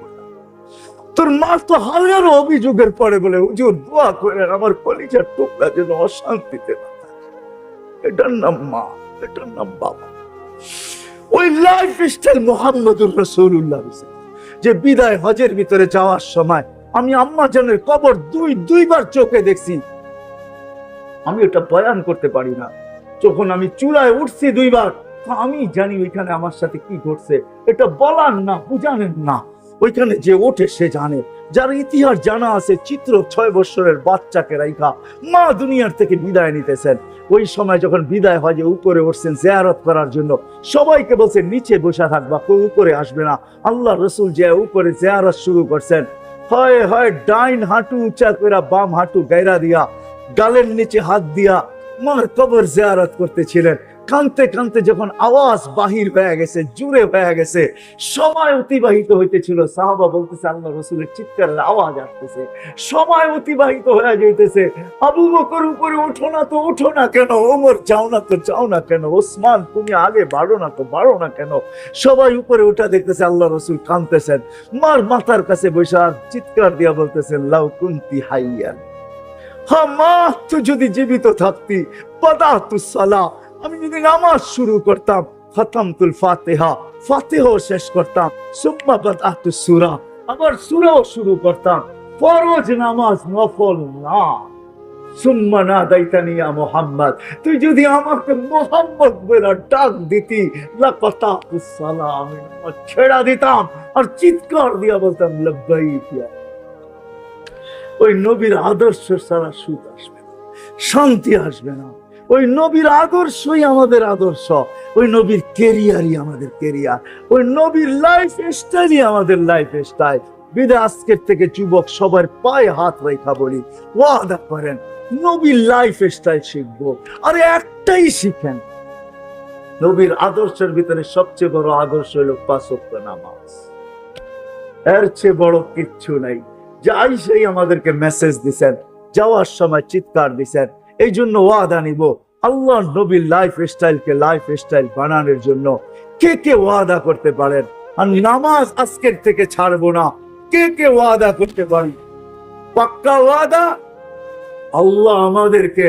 তোর মা তো হাজারো অভিযোগের পরে বলে, হুজুর দোয়া করেন আমার কলিজার টুকরা যেন অশান্তিতে না থাকে। এটার নাম মা, এটার নাম বাবা। ওই লাইফ স্টাইল মুহাম্মদুর রাসূলুল্লাহ, যে বিদায় হজের ভিতরে যাওয়ার সময় আমি আম্মা জানের কবর দুইবার চোখে দেখছি। আমি ওটা বয়ান করতে পারি না। যখন আমি চূড়ায় উঠছি 2 বার, আমি জানি ওইখানে আমার সাথে কি ঘটছে। এটা বলার না, বুঝানেন না। ওইখানে যে ওঠে সে জানে। যার ইতিহাস জানা আছে, চিত্র 6 বছরের বাচ্চাকে রাইখা মা দুনিয়ার থেকে বিদায় নিতেছেন। ওই সময় যখন বিদায় হয় যে উপরে উঠছেন জিয়ারত করার জন্য, সবাইকে বলছে নিচে বসে থাকবা, কেউ উপরে আসবে না। আল্লাহ রসুল যে উপরে জিয়ারত শুরু করছেন, হয় হয় ডাইন হাঁটু উঁচা করে বাম হাঁটু গায়রা দিয়া গালের নিচে হাত দিয়া মার কবর জিয়ারত করতেছিলেন। কানতে কানতে যখন আওয়াজ বাহির হয়ে গেছে, জুড়ে হয়ে গেছে, সময় অতিবাহিত হইতেছিল, সাহাবা বলতেছে আল্লাহ রসুলের চিৎকারের আওয়াজ আসতেছে, সময় অতিবাহিত হয়ে যাইতেছে। আবু বকর উপরে ওঠো না তো ওঠো না কেন, ওমর যাও না তো যাও না কেন, ওসমান তুমি আগে বাড়ো না তো বাড়ো না কেন। সবাই উপরে উঠা দেখতেছে আল্লাহ রসুল কানতেছেন, মার মাথার কাছে বসে আর চিৎকার দিয়া বলতেছেন লাউ কুনতি হাইয়ান, হ্যাঁ মা তুই যদি জীবিত থাকতি, বাদাতু সালাহ, আমি যদি নামাজ শুরু করতাম, খতমতুল ফাতিহা, ফাতিহাও শেষ করতাম, সুম্মা বাদাতু সূরা, আবার সূরাও শুরু করতাম, ফরজ নামাজ নফল না। সুম্মা নাদাইতানি ইয়া মুহাম্মদ, তুই যদি আমাকে মুহাম্মদ বলে ডাক দিতি, লাকাতাতু সালাহ, আমি নামাজ ছেড়ে দিতাম আর চিৎকার দিয়া বলতাম লাব্বাইক ইয়া। ওই নবীর আদর্শ ছাড়া সুখ আসবে না, শান্তি আসবে না। ওই নবীর আদর্শই আমাদের আদর্শ, ওই নবীর কেরিয়ারই আমাদের কেরিয়ার, ওই নবীর লাইফ স্টাইলই আমাদের লাইফ স্টাইল। বিদায় আজকের থেকে যুবক সবার পায়ে হাত রেখা বলি, ওয়াদা করেন নবীর লাইফ স্টাইল শিখবো। আরে একটাই শিখেন, নবীর আদর্শের ভিতরে সবচেয়ে বড় আদর্শ হলো 5 ওয়াক্ত নামাজ। এর চেয়ে বড় কিচ্ছু নাই। যাই সেই আমাদেরকে মেসেজ দিছেন, যাওয়ার সময় চিৎকার দিছেন। এই জন্য ওয়াদা নিব আল্লাহ নবীর লাইফ স্টাইল বানানোর জন্য। কে কে ওয়াদা করতে পারেন আর নামাজ আজকের থেকে ছাড়বো না? কে কে ওয়াদা করতে পারেন? পাক্কা ওয়াদা। আল্লাহ আমাদেরকে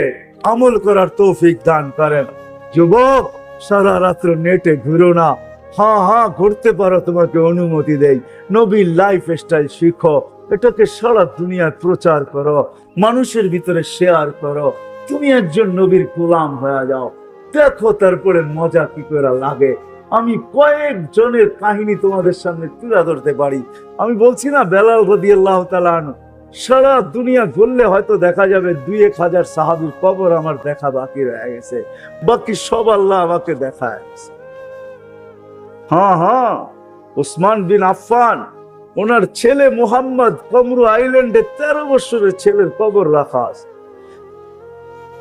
আমল করার তৌফিক দান করেন। যুবক, সারা রাত্র নেটে ঘুরো না। হ্যাঁ ঘুরতে পারো, তোমাকে অনুমতি দেই। নবীর লাইফ স্টাইল শিখো, এটাকে সারা দুনিয়ায় প্রচার করো, মানুষের ভিতরে শেয়ার করো। তুমি একজন নবীর গোলাম হয়ে যাও, দেখো তারপরে মজা কি করে লাগে। আমি কয়েকজনের কাহিনী তোমাদের সামনে তুলে ধরতে পারি। আমি বলছি না, বেলাল রাদিয়াল্লাহু তাআলা আনহু, সারা দুনিয়া ঘুরলে হয়তো দেখা যাবে 2-1000 সাহাবীর কবর আমার দেখা বাকি রয়ে গেছে, বাকি সব আল্লাহ আমাকে দেখায়। হ্যাঁ, ওসমান বিন আফফান, ওনার ছেলে মুহাম্মদ কমরু আইল্যান্ডে 13 বছরের ছেলের কবর রাখা আছে।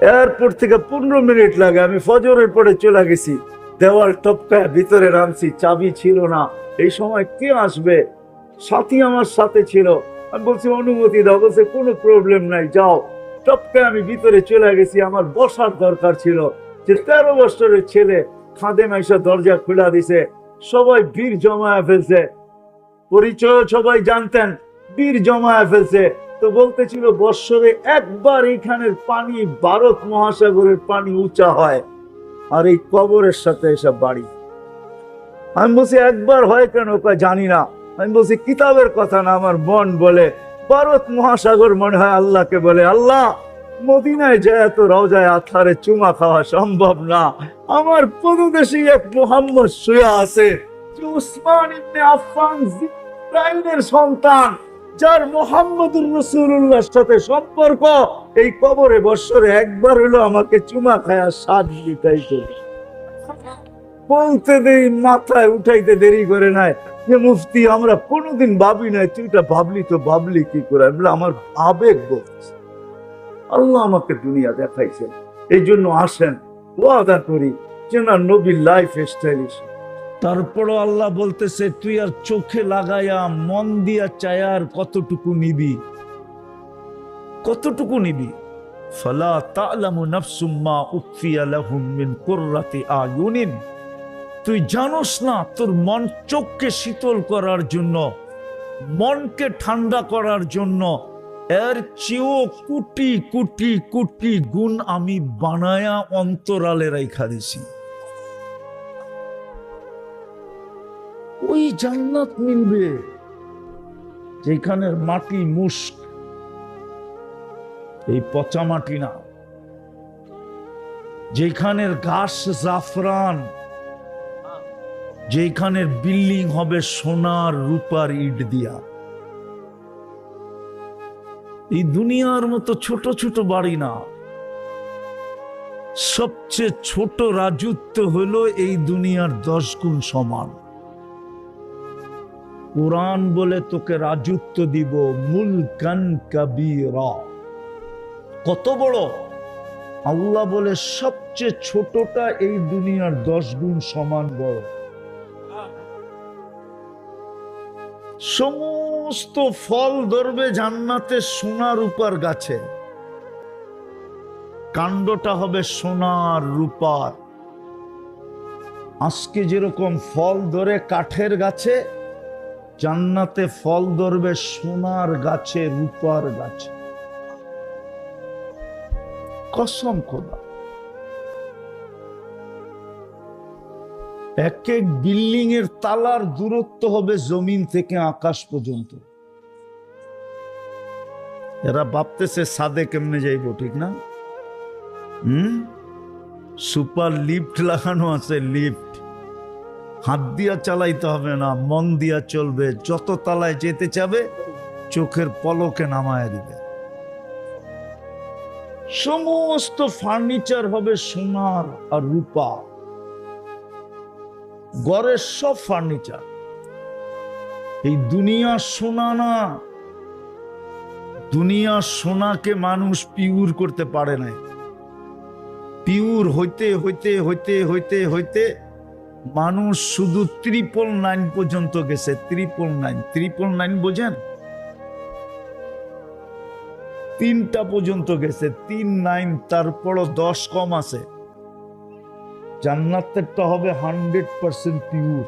এয়ারপোর্ট থেকে 15 মিনিট লাগে, আমি ফজরের পরে চলে গেছি, দেওয়াল টপকায় ভিতরে নামছি, চাবি ছিল না। এই সময় কে আসবে? সাথী আমার সাথে ছিল। আমি বলছি অনুমতি দাও, বলছে কোনো প্রবলেম নাই, যাও। টপকায় আমি ভিতরে চলে গেছি, আমার বসার দরকার ছিল। যে 13 বছরের ছেলে, খাদেম এসে দরজা খুলে দিছে, সবাই ভিড় জমায় ফেলছে, পরিচয় সবাই জানতেন, ভিড় জমায় ফেলছে। তো বলতেছিল বৎসরে একবার এখানের পানি ভারত মহাসাগরের পানি উঁচা হয়, আর এই কবরের সাথে এসব বাড়ি। আমি বলছি একবার হয় কেন? জানি না। আমি বলছি কিতাবের কথা না, আমার মন বলে ভারত মহাসাগর মনে হয় আল্লাহকে বলে, আল্লাহ মদিনায় যায় তো রওজায় আথারে চুমা খাওয়া সম্ভব না, আমার পদদেশে এক মুহাম্মদ শুয়ে আছে, যে উসমান ইবনে আফফান জিব্রাইলের সন্তান, যার মুহাম্মদুর রাসূলুল্লাহর সাথে সম্পর্ক, এই কবরে বৎসরে একবার হলো আমাকে চুমা খায়া স্বাদ মিটাইতে। বলতে দেরি, মাথায় উঠাইতে দেরি করে নাই যে মুফতি আমরা কোনোদিন ভাবি নাই, তুই এটা ভাবলি কি করে? আমার আবেগ বলছে, আল্লাহ আমাকে দুনিয়া দেখাইছেন। এই জন্য আসেন, ওয়াদা করি যে না নবীর লাইফ স্টাইল। তারপরও আল্লাহ বলতেছে তুই আর চোখে লাগায়া মন দিয়া চায়ার কতটুকু নিবি, কতটুকু নিবি। ফালা তা'লামু নাফসুম মা উখফিয়া লাহুম মিন কুররাতি আয়ুনিন, তুই জানোস না তোর মন, চোখকে শীতল করার জন্য, মনকে ঠান্ডা করার জন্য এর চেয়েও কোটি কোটি কোটি গুণ আমি বানায়া অন্তরালে রাইখা দিছি। ওই জান্নাত মিলবে যেখানের মাটি মুস্ক, এই পচা মাটি না, যেখানের ঘাস জাফরান, যেখানের বিল্ডিং হবে সোনার রূপার ইট দিয়া, এই দুনিয়ার মতো ছোট ছোট বাড়ি না, সবচেয়ে ছোট রাজত্ব হলো এই দুনিয়ার 10 গুণ সমান। কোরআন বলে তোকে রাজত্ব দিব মুলকান কাবীরা। কত বড়? আল্লাহ বলে সবচেয়ে ছোটটা এই দুনিয়ার 10 গুণ সমান বড়। সমস্ত ফল ধরবে জান্নাতে সোনার রূপার গাছে, কাণ্ডটা হবে সোনার রূপার। আজকে যেরকম ফল ধরে কাঠের গাছে, জান্নাতে ফল ধরবে সোনার গাছে, রূপার গাছে। কসম খোদা। এক এক বিল্ডিং এর তালার দূরত্ব হবে জমিন থেকে আকাশ পর্যন্ত। এরা ভাবতেছে ছাদে কেমনে যাইব, ঠিক না? সুপার লিফট লাগানো আছে, লিফট হাত দিয়া চালাইতে হবে না, মন দিয়া চলবে। যত তলায় যেতে চাবে চোখের পলকে নামায় দিবে। সমস্ত ফার্নিচার হবে সোনার আর রূপা, ঘরের সব ফার্নিচার। এই দুনিয়া সোনা না, দুনিয়া সোনাকে মানুষ পিওর করতে পারে নাই। পিওর হইতে হইতে হইতে হইতে হইতে মানুষ শুধু 999 পর্যন্ত গেছে। 999 বোঝেন? 3টা পর্যন্ত গেছে, 39। তারপরও 10 কম আছে। জান্নাতেরটা হবে 100% পিওর।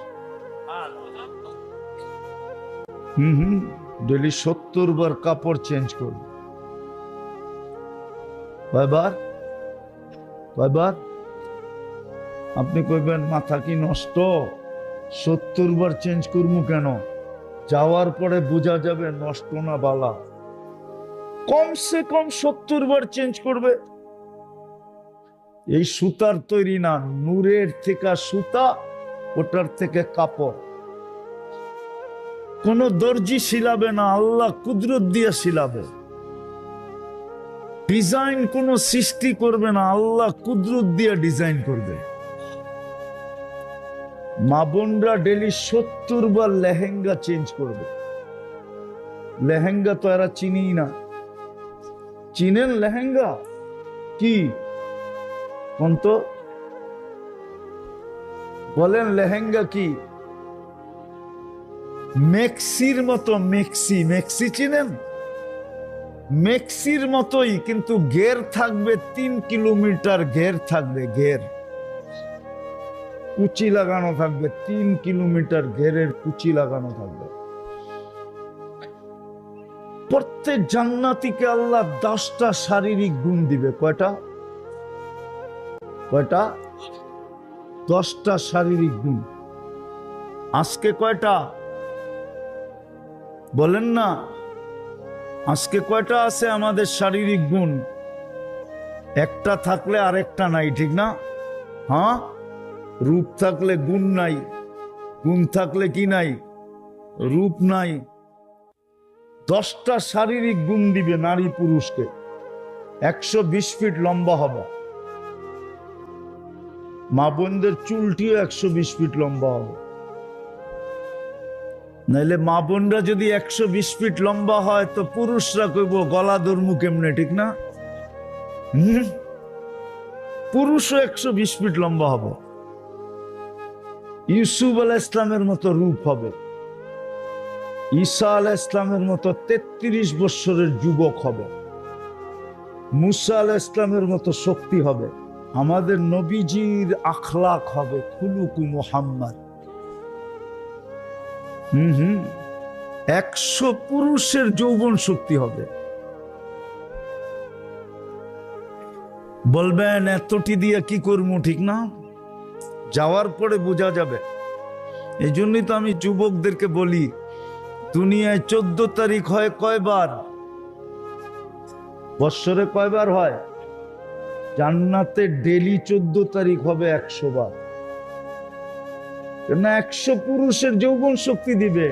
ডেলি 70 বার কাপড় চেঞ্জ করবে। কয়বার? আপনি কইবেন মাথা কি নষ্ট, 70 বার চেঞ্জ করবো কেন? যাওয়ার পরে বোঝা যাবে নষ্ট না বালা। কমসে কম 70 বার চেঞ্জ করবে। এই সুতার তৈরি না, নূরের থেকে সুতা, ওটার থেকে কাপড়। কোন দর্জি শিলাবে না, আল্লাহ কুদরত দিয়ে শিলাবে। ডিজাইন কোন সৃষ্টি করবে না, আল্লাহ কুদরত দিয়ে ডিজাইন করবে। মা বোনরা ডেলি 70 বার লেহেঙ্গা চেঞ্জ করবে। লেহেঙ্গা তো এরা চিনি না। চিনেন লেহেঙ্গা কি? কোন তো বলেন লেহেঙ্গা কি? মেক্সির মতো। মেক্সি চিনেন? মেক্সির মতোই, কিন্তু ঘের থাকবে 3 কিলোমিটার। ঘের থাকবে, ঘের কুচি লাগানো থাকবে। 3 কিলোমিটার ঘেরের কুচি লাগানো থাকবে। প্রত্যেক জান্নাতীকে আল্লাহ 10টা শারীরিক গুণ দিবে। কয়টা? 10টা শারীরিক গুণ। আজকে কয়টা বলেন না? আজকে কয়টা আছে আমাদের শারীরিক গুণ? একটা থাকলে আরেকটা নাই, ঠিক না? হ্যাঁ, রূপ থাকলে গুণ নাই, গুণ থাকলে কি নাই? রূপ নাই। 10টা শারীরিক গুণ দিবে নারী পুরুষকে। 120 ফিট লম্বা হবে। মা বোনদের চুলটিও 120 ফিট লম্বা হবে। নাইলে মা বোনরা যদি 120 ফিট লম্বা হয় তো পুরুষরা কইব গলা ধর্মু কেমনে, ঠিক না? পুরুষও 120 ফিট লম্বা হবে। ইউসুফ আলাইহিস ইসলামের মতো রূপ হবে। ঈসা আলাইহিস ইসলামের মতো 33 বছরের যুবক হবে। মুসা আলাইহিস ইসলামের মতো শক্তি হবে। আমাদের নবীজির আখলাক হবে খুলুকু মুহাম্মদ। 100 পুরুষের যৌবন শক্তি হবে। বলবেন এতটি দিয়ে কি করবো, ঠিক না? যাওয়ার পরে বোঝা যাবে। এই জন্যই তো আমি যুবকদেরকে বলি, দুনিয়ায় 14 তারিখ হয় কয়বার? বৎসরে কয়বার হয়? জান্নাতে ডেলি 14 তারিখ হবে 100 বার। না, 100 পুরুষের যৌবন শক্তি দিবে।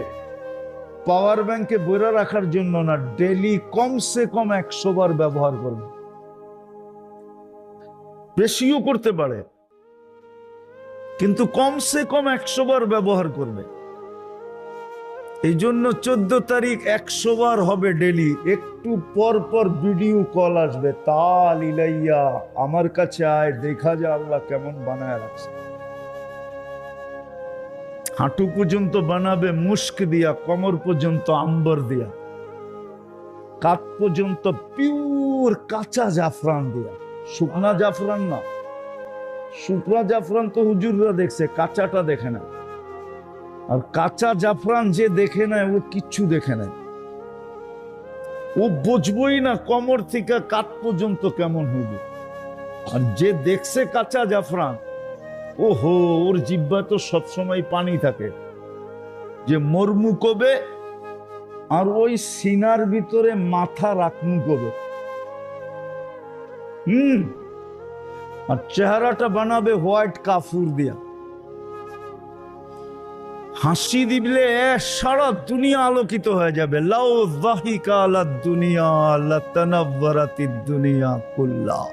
পাওয়ার ব্যাংকে বইরা রাখার জন্য না, ডেলি কমসে কম 100 বার ব্যবহার করবে। বেশিও করতে পারে, কিন্তু কমসে কম 100 বার ব্যবহার করবে। এই জন্য 14 তারিখ 100 বার হবে ডেলি। একটু পর পর ভিডিও কল আসবে, তাল ইলাইয়া আমার কাছে আয়, দেখা যা আল্লাহ কেমন বানায় রাখছে। হাঁটু পর্যন্ত বানাবে মুস্ক দিয়া, কোমর পর্যন্ত আম্বর দিয়া, কাপ পর্যন্ত পিওর কাঁচা জাফরান দিয়া। শুকনা জাফরান না, শুকনা জাফরান তো হুজুররা দেখছে, কাঁচাটা দেখে না। আর কাঁচা জাফরান যে দেখে নেয় ও কিচ্ছু দেখে নেয়, ও বুঝবই না কোমর থেকে কাঠ পর্যন্ত কেমন হইবে। আর যে দেখছে কাঁচা জাফরান, ওহো, ওর জিহ্বা তো সবসময় পানি থাকে, যে মরমু কবে আর ওই সিনার ভিতরে মাথা রাখমু কবে। আর চেহারাটা বানাবে হোয়াইট কাফুর দিয়া। হাসি দিলে সারা দুনিয়া আলোকিত হয়ে যাবে। লাউ যাহিকা আলাদ দুনিয়া লাতানাওয়ারাতিদ দুনিয়া কুল্লাহ।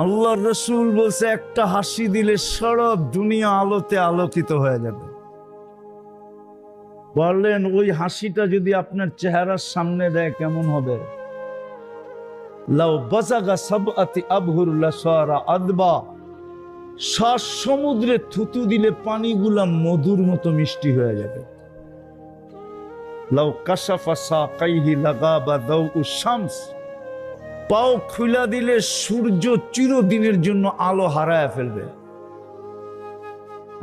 আল্লাহর রাসূল বলছে, একটা হাসি দিলে সারা দুনিয়া আলোতে আলোকিত হয়ে যাবে। বললেন, ওই হাসিটা যদি আপনার চেহারার সামনে দেয় কেমন হবে? লাউ বাযাগা সাবআতি আবহুর লাসারা আদবা। 7 সমুদ্রে থুতু দিলে পানিগুলা মধুর মতো মিষ্টি হয়ে যাবে। লাউ কাশাফা সাকাইহি লাগাবা দাউ শামস। পাও খুলা দিলে সূর্য চিরদিনের জন্য আলো হারায় ফেলবে।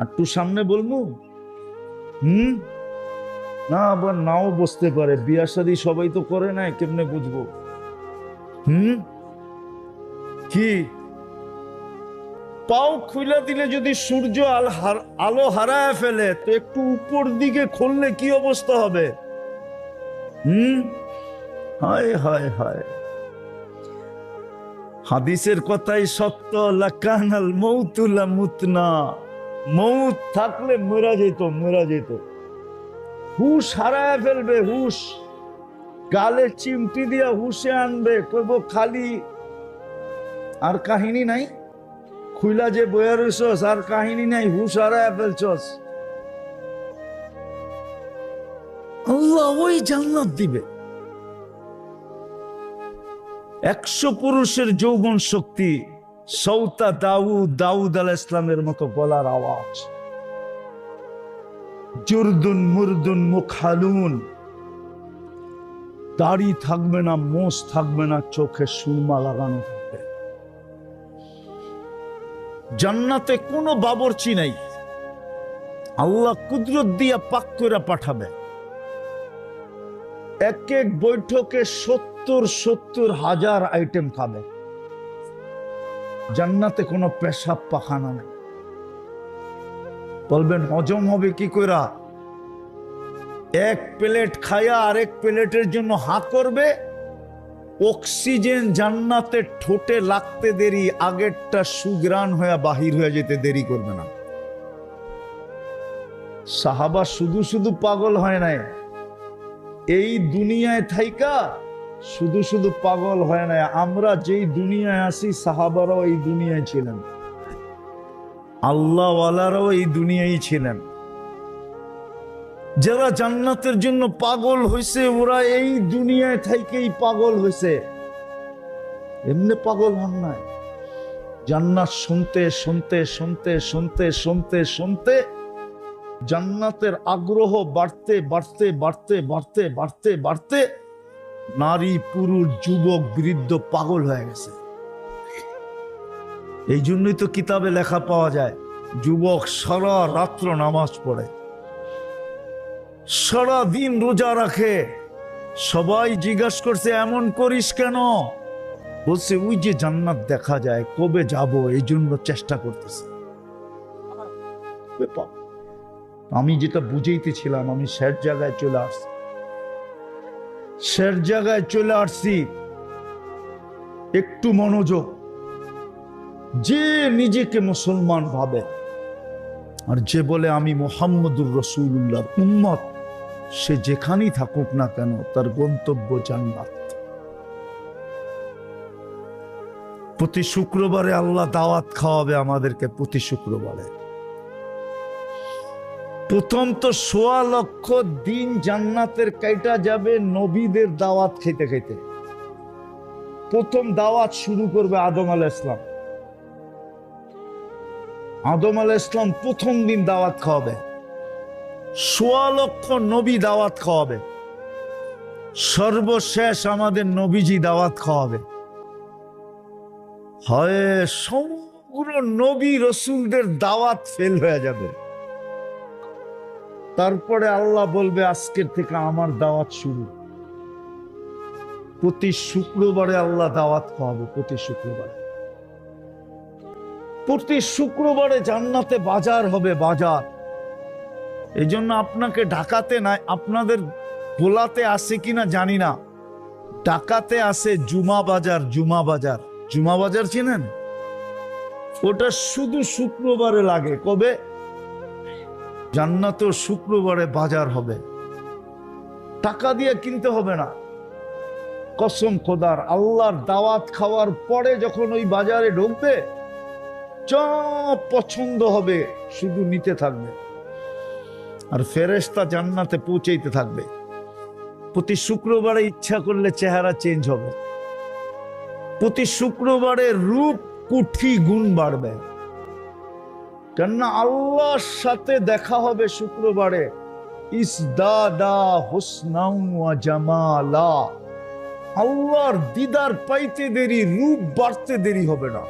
আর একটু সামনে বলবো, না আবার নাও বসতে পারে, বিয়া শাদী সবাই তো করে না, কেমনে বুঝবো? কি পাও খুলে দিলে যদি সূর্য আলো হারায় ফেলে, তো একটু উপর দিকে খুললে কি অবস্থা হবে? হায় হায় হায়, হাদিসের কথাই সত্য। লাকানাল মাউতু লামুতনা। মৌত থাকলে মরা যেত, মরা যেত। হুশ হারায় ফেলবে, হুশ গালে চিমটি দিয়া হুশে আনবে, কইব খালি আর কাহিনী নাই, খুইলা যে বইয়া রইছস আর কাহিনী নাই, হুশ হারায় ফেলছস। আল্লাহ ওই জান্নাত দিবে। 100 পুরুষের যৌবন শক্তি, সৌতা দাউদ আলাইহিস সালামের মতো গলার আওয়াজ, জুরদুন মুরদুন মুখালুন, দাড়ি থাকবে না, মোষ থাকবে না, চোখে সুরমা লাগানো থাকবে। জান্নাতে কোনো বাবরচি নাই, আল্লাহ কুদরত দিয়া পাক করে পাঠাবে। এক এক বৈঠকে 70 হাজার আইটেম খাবে। জান্নাতে কোনো পেশাব পাখানা নেই। বলবেন হজম হবে কি কইরা? এক প্লেট খায়া আরেক প্লেটের জন্য হা করবে। অক্সিজেন জান্নাতে ঠোঁটে লাগতে দেরি, আগেরটা সুগ্রাণ হয়ে বাহির হয়ে যেতে দেরি করবে না। সাহাবা শুধু শুধু পাগল হয় নাই, এই দুনিয়ায় থাইকা শুধু শুধু পাগল হয় নাই। আমরা যেই দুনিয়ায় আছি, সাহাবারাও এই দুনিয়ায় ছিলেন, আল্লাহওয়ালারাও এই দুনিয়ায় ছিলেন। যারা জান্নাতের জন্য পাগল হয়েছে, ওরা এই দুনিয়ায় থাইকেই পাগল হয়েছে, এমনি পাগল হন নাই। জান্নাত শুনতে শুনতে শুনতে শুনতে শুনতে শুনতে জান্নাতের আগ্রহ বাড়তে বাড়তে বাড়তে বাড়তে বাড়তে বাড়তে নারী পুরুষ যুবক বৃদ্ধ পাগল হয়ে গেছে। এই জন্যই তো কিতাবে লেখা পাওয়া যায়, যুবক সারা রাত্র নামাজ পড়ে, সারা দিন রোজা রাখে। সবাই জিজ্ঞাসা করছে, এমন করিস কেন? বলছে, ওই যে জান্নাত দেখা যায়, কবে যাব এই জন্য চেষ্টা করতেছে। আমি যেটা বুঝাইতেছিলাম, আমি শেষ জায়গায় চলে আসছি, শেষ জায়গায় চলে আসছি। একটু মনোযোগ। যে নিজেকে মুসলমান ভাবে আর যে বলে আমি মুহাম্মদুর রাসূলুল্লাহর উম্মত, সে যেখানেই থাকুক না কেন তার গন্তব্য জান্নাত। প্রতি শুক্রবারে আল্লাহ দাওয়াত খাওয়াবে আমাদেরকে, প্রতি শুক্রবারে। প্রথম তো ১৬ লক্ষ দিন জান্নাতের কাইটা যাবে নবীদের দাওয়াত খেতে খেতে। প্রথম দাওয়াত শুরু করবে আদম আলাইহিস সালাম। আদম আলাইহিস সালাম প্রথম দিন দাওয়াত খাওয়াবে, ১৬ লক্ষ নবী দাওয়াত খাওয়াবে, সর্বশেষ আমাদের নবীজি দাওয়াত খাওয়াবে। হয় সমগ্র নবী রসুলদের দাওয়াত ফেল হয়ে যাবে। তারপরে আল্লাহ বলবে আজকের থেকে আমার দাওয়াত শুরু। প্রতি শুক্রবারে আল্লাহ দাওয়াত খাওয়াবে, প্রতি শুক্রবারে। প্রতি শুক্রবারে জান্নাতে বাজার হবে, বাজার। এই জন্য আপনাকে ঢাকাতে নাই, আপনাদের ভোলাতে আছে কিনা জানি না, ঢাকাতে আছে জুমা বাজার। জুমা বাজার, জুমা বাজার চিনেন? ওটা শুধু শুক্রবারে লাগে। কবে? জান্নাতেও শুক্রবারে বাজার হবে, টাকা দিয়ে কিনতে হবে না। কসম খোদার, আল্লাহর দাওয়াত খাওয়ার পরে যখন ওই বাজারে ঢুকবে, যা পছন্দ হবে শুধু নিতে থাকবে, আর ফেরেশতা জান্নাতে পৌঁছাইতে থাকবে। প্রতি শুক্রবারে ইচ্ছা করলে চেহারা চেঞ্জ হবে, প্রতি শুক্রবারে রূপ কুঠি গুণ বাড়বে। কেননা আল্লাহর সাথে দেখা হবে শুক্রবারে। ইসদাদা হুসনাও ওয়া জামালা, আল্লাহর দিদার পাইতে দেরি, রূপ বাড়তে দেরি হবে না।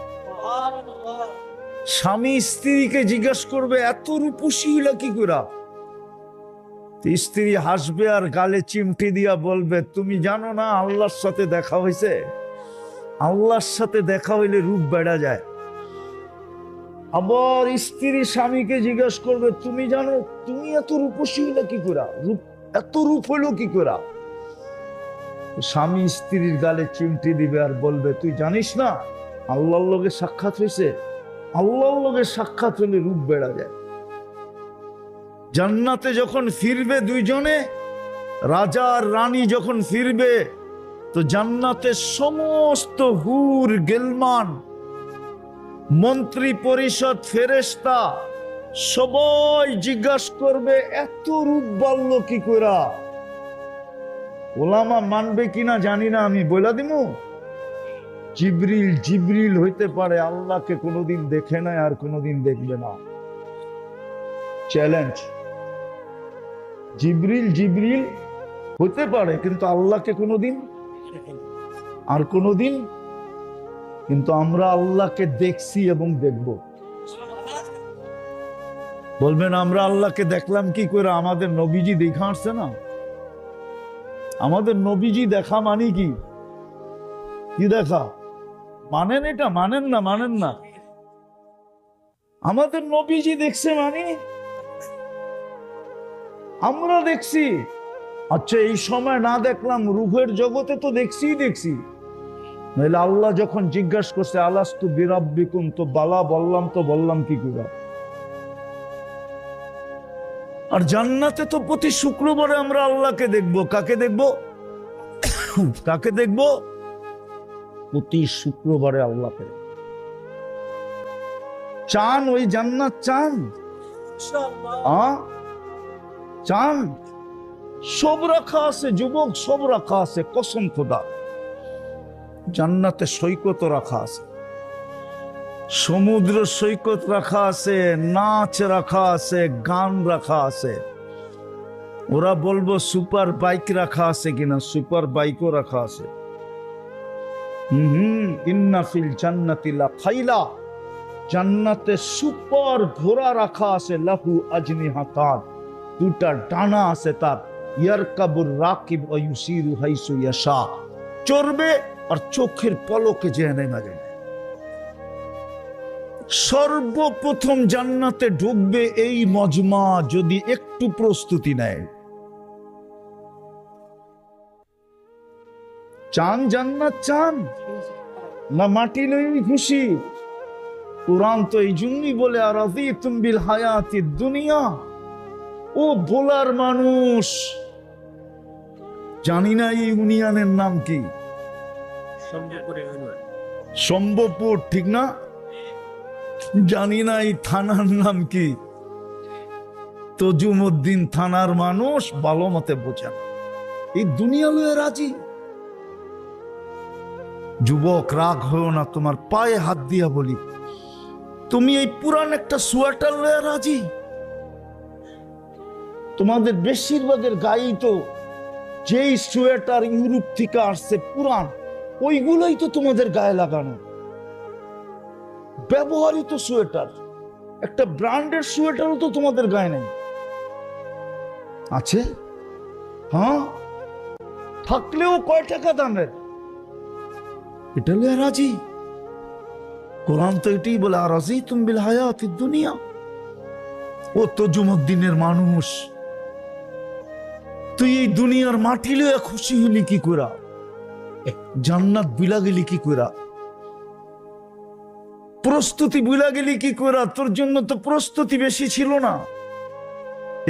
স্বামী স্ত্রীকে জিজ্ঞাসা করবে এত রূপসী হইলা কি করে? স্ত্রী হাসবে আর গালে চিমটি দিয়া বলবে, তুমি জানো না আল্লাহর সাথে দেখা হয়েছে? আল্লাহর সাথে দেখা হইলে রূপ বেড়া যায়। আবার স্ত্রী স্বামীকে জিজ্ঞাসা করবে, তুমি জানো তুমি এত রূপসী হইলা কি করে? এত রূপ হইলো কি করে? স্বামী স্ত্রীর গালে চিমটি দিবে আর বলবে, তুই জানিস না আল্লাহর লগে সাক্ষাৎ হয়েছে? আল্লাহর লগে সাক্ষাৎ হলে রূপ বেড়া যায়। জান্নাতে যখন ফিরবে দুইজনে, রাজা আর রানী যখন ফিরবে, তো জান্নাতের সমস্ত হুর গেলমান, মন্ত্রী পরিষদ, ফেরেশতা সবাই জিজ্ঞাসা করবে এত রূপ বাড়লো কি করে? ওলামা মানবে কিনা জানি না, আমি বলে দিমু। জিবরিল হইতে পারে আল্লাহকে কোনোদিন দেখে নাই আর কোনোদিন দেখবে না। চ্যালেঞ্জ। জিবরিল হইতে পারে কিন্তু আল্লাহকে কোনোদিন আর কোনোদিন, কিন্তু আমরা আল্লাহকে দেখছি এবং দেখব। বলবেন আমরা আল্লাহকে দেখলাম কি করে? আমাদের নবীজি দেখা আসছে না? আমাদের নবীজি দেখা মানে কি? কি দেখা মানেন? এটা মানেন না, মানেন না। আমাদের নবীজি দেখছে মানে আমরা দেখছি। আচ্ছা এই সময় না দেখলাম, রূহের জগতে তো দেখছি। নাহলে আল্লাহ যখন জিজ্ঞাসা করছে আলাস্তু বিরাব্বিকুম, তো বালা বললাম কি করে? আর জান্নাতে তো প্রতি শুক্রবারে আমরা আল্লাহকে দেখব। কাকে দেখব? কাকে দেখব? প্রতি শুক্রবারে আল্লাহকে। চান ওই জান্নাত? চান? চান? সব রাখা আছে যুবক, সব রাখা আছে। কসম খোদা, জান্নাতে সৈকত রাখা আছে, সমুদ্র সৈকত রাখা আছে, নাচ রাখা আছে, গান রাখা আছে। ওরা বলবো সুপার বাইক রাখা আছে কিনা, সুপার বাইকও রাখা আছে। ইন্না ফিল জান্নাতি লা খাইলা, জান্নাতে সুপার ঘোড়া রাখা আছে। লাহু আজনিহাতান, দুটা ডানা আছে তার। ইয়ারকাবুর রাকিব ওয়া ইউসিরু হাইসু ইয়াশা, চড়বে আর চোখের পলকে যেয়ে নেমে যাবে। সর্বপ্রথম জান্নাতে ঢুকবে এই মজমা যদি একটু প্রস্তুতি নেয়। চান জান্নাত? চান না মাটি লই খুশি? কুরআন তো এই জন্যই বলে, আর রাযীতুম বিল হায়াতিদ দুনিয়া। ও ভোলার মানুষ, জানি না এই ইউনিয়নের নাম কি, সম্ভবপুর, ঠিক না? জানি না এই থানার নাম কি। তজুমউদ্দিন থানার মানুষ ভালো মতে বোঝেন, এই দুনিয়া লয়ে রাজি। যুবক রাগ হয়েও না, তোমার পায়ে হাত দিয়া বলি, তুমি এই পুরান একটা সোয়েটার লয়ে রাজি? তোমাদের বেশিরভাগের গায়েই তো যেই সোয়েটার ইউরোপ থেকে আসছে পুরান, ওইগুলোই তো তোমাদের গায়ে লাগানো, ব্যবহৃত সোয়েটার। একটা ব্র্যান্ডের সোয়েটারও তো তোমাদের গায়ে নেই, আছে? হ্যাঁ, থাকলেও কয় টাকা দামের? এটা লিয়ে রাজি? কোরআন তো এটাই বলে, আর রাজি তুমি বিল হায়াতিদ দুনিয়া। ও তজুমউদ্দিনের মানুষ, তুই এই দুনিয়ার মাটি লইয়া খুশি হলি কি করা? জান্নাত বিলা গেলি কি করা? প্রস্তুতি বুলা গেলি কি করা? তোর জন্য তো প্রস্তুতি বেশি ছিল না,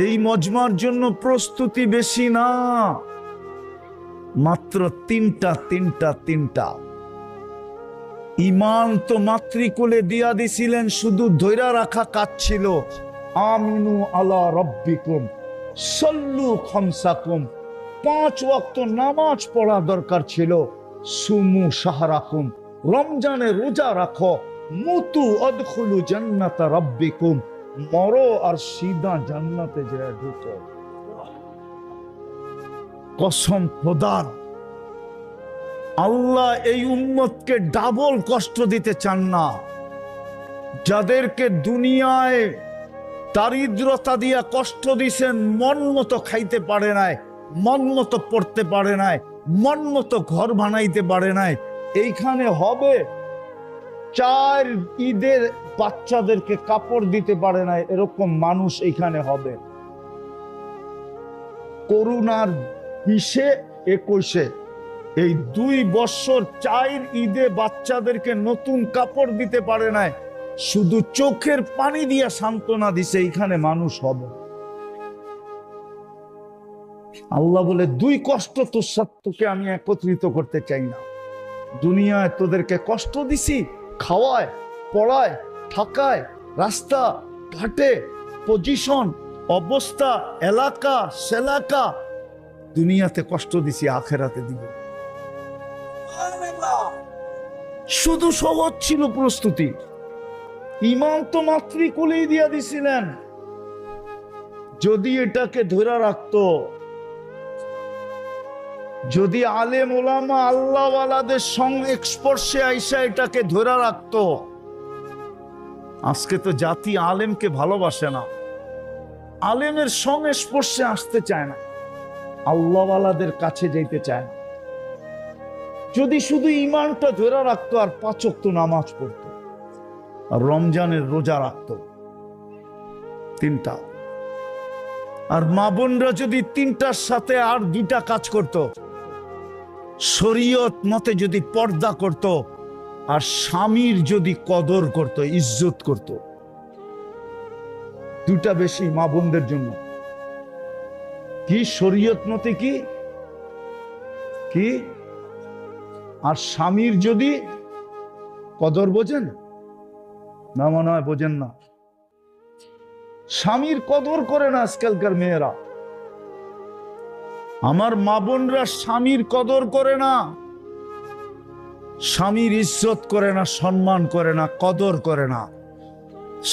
এই মজমার জন্য প্রস্তুতি বেশি না, মাত্র তিনটা। ইমান তো মাতৃকুলে দিয়া দিছিলেন, শুধু ধৈরা রাখা কাজ ছিল। আমিনু আলা রব্বিকুম সাল্লু খামসাকুম, 5 ওয়াক্ত নামাজ পড়া দরকার ছিল। সুমু শাহরাকুম, রমজানে রোজা রাখো। মুতু আদখুলু জান্নাতা রাব্বিকুম, মরো আর সিধা জান্নাতে যায় ঢুকো। কসম খোদার, আল্লাহ এই উম্মতকে ডাবল কষ্ট দিতে চান না। যাদেরকে দুনিয়ায় দারিদ্রতা দিয়া কষ্ট দিছেন, মন মতো খাইতে পারে নাই, মন মতো পড়তে পারে নাই, মন মতো ঘর বানাইতে পারে নাই, এইখানে হবে 4 ঈদের বাচ্চাদেরকে কাপড় দিতে পারে নাই, এরকম মানুষ এইখানে হবে। করোনার 20-এ 21-এ এই 2 বছর 4 ঈদে বাচ্চাদেরকে নতুন কাপড় দিতে পারে নাই, শুধু চোখের পানি দিয়া সান্ত্বনা দিছে, এইখানে মানুষ হবে। আল্লাহ বলে, 2 কষ্ট তোর সাথে তোকে আমি একত্রিত করতে চাই না। দুনিয়ায় তোদেরকে কষ্ট দিছি, খাওয়ায়, পড়ায়, থাকায়, রাস্তা ঘাটে, পজিশন, অবস্থা, এলাকা সেলাকা, দুনিয়াতে কষ্ট দিছি, আখেরাতে দিব। শুধু সহজ ছিল প্রস্তুতি। ইমান তো মাতৃকুলেই দিয়া দিছিলেন। যদি এটাকে ধরে রাখতো, যদি আলেম ওলামা আল্লাহওয়ালাদের সংস্পর্শে আইসা এটাকে ধরে রাখতো, আজকে তো জাতি আলেমকে ভালোবাসে না, আলেমের সংস্পর্শে আসতে চায় না, আল্লাহওয়ালাদের কাছে যেতে চায় না। যদি শুধু ইমানটা ধরে রাখতো আর 5 ওয়াক্ত নামাজ পড়তো আর রমজানের রোজা রাখতো, 3টা, আর মা বোনরা যদি 3টার সাথে আর 2টা কাজ করত, শরীয়ত মতে যদি পর্দা করত, আর স্বামীর যদি কদর করত, ইজ্জত করত, 2টা বেশি মা বোনদের জন্য। কি শরীয়ত মতে কি কি? আর স্বামীর যদি কদর, বোঝেন না? মনে হয় বোঝেন না। স্বামীর কদর করে না আজকালকার মেয়েরা। আমার মা বোনরা স্বামীর কদর করে না, স্বামীর ইজ্জত করে না, সম্মান করে না, কদর করে না।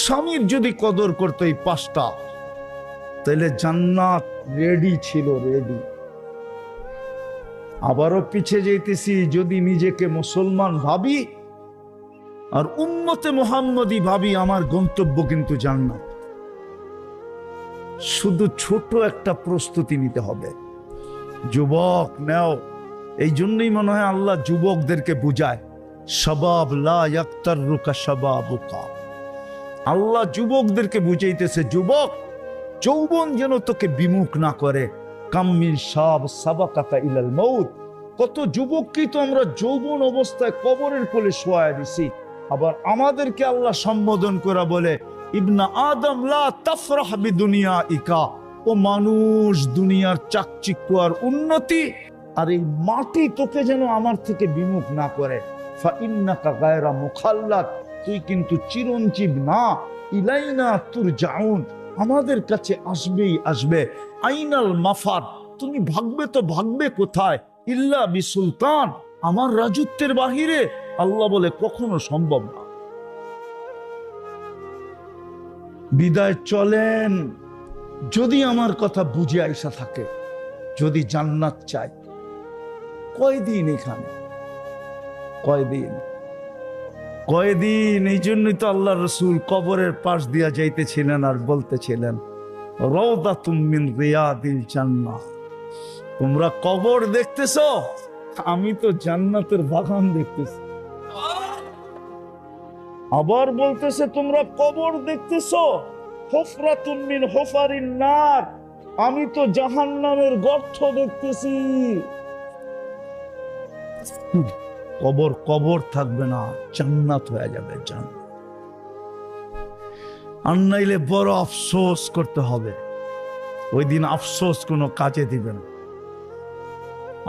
স্বামীর যদি কদর করতো এই 5টা, তাহলে জান্নাত রেডি ছিল, রেডি। আবারও পিছে যেতেছি, যদি নিজেকে মুসলমান ভাবি আর উম্মতে মুহাম্মদী ভাবি, আমার গন্তব্য কিন্তু জান্নাত। শুধু ছোট একটা প্রস্তুতি নিতে হবে। যুবক নেও, এই জন্যই মনে হয় আল্লাহ যুবকদেরকে বুঝায়, শাবাব লা ইয়াক্তাররুকা শাবাবুকা। আল্লাহ যুবকদেরকে বুঝাইতেছে, যুবক, যৌবন যেন তোকে বিমুখ না করে। কাম্মিন শাব সাবাকাকা ইলাল মউত, কত যুবককেই তো আমরা যৌবন অবস্থায় কবরের কোলে শোয়া দিছি। আবার আমাদেরকে আল্লাহ সম্বোধন করা বলে, ইবনা আদম লা তাফরাহ বিদুনিয়াইকা, ও ও মানুষ, দুনিয়ার চাকচিক্য আর উন্নতি আর এই মাটি তোকে যেন আমার থেকে বিমুখ না করে। ফাইন্নাকা গায়রা মুখাল্লাদ, তুই কিন্তু চিরঞ্জীব না। ইলাইনা তুরজাউন, আমাদের কাছে আসবেই আসবে। আইনাল মাফার, তুমি ভাগবে তো ভাগবে কোথায়? ইল্লা বিসুলতান, আমার রাজত্বের বাহিরে। আল্লাহ বলে কখনো সম্ভব না। বিদায় চলেন। যদি আমার কথা বুঝে আইসা থাকে, যদি জান্নাত চাই, কয়দিন এখানে, কয়দিন কয়দিন। এই জন্যই তো আল্লাহ রসুল কবরের পাশ দিয়া যাইতেছিলেন আর বলতেছিলেন, রাউদাতুম মিন রিয়াদিল জান্নাহ। তোমরা কবর দেখতেছো, আমি তো জান্নাতের বাগান দেখতেছি। আবার বলতেছে, তোমরা কবর দেখতেছো, হুফরাতুম মিন হুফারিন নার, আমি তো জাহান্নামের গর্ত দেখতেছি। কবর কবর থাকবে না, জান্নাত হয়ে যাবে জান্নাত। আর নাইলে বড় আফসোস করতে হবে। ওই দিন আফসোস কোনো কাজে দিবে না,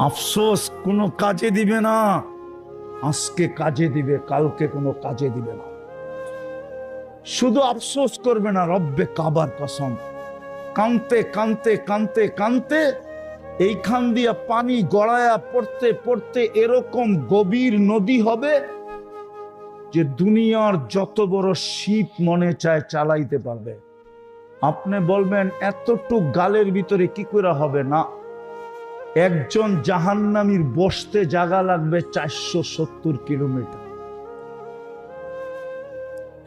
আফসোস কোনো কাজে দিবে না। আজকে কাজে দিবে, কালকে কোনো কাজে দিবে না। শুধু আফসোস করবে না, রব্বে কাবার কসম, কানতে কানতে কানতে কানতে এইখান দিয়া পানি গড়ায়া পড়তে পড়তে এরকম গভীর নদী হবে যে দুনিয়ার যত বড় শিপ মনে চায় চালাইতে পারবে। আপনি বলবেন এতটুক গালের ভিতরে কি করে হবে? না, একজন জাহান্নামীর বসতে জায়গা লাগবে 470 কিলোমিটার।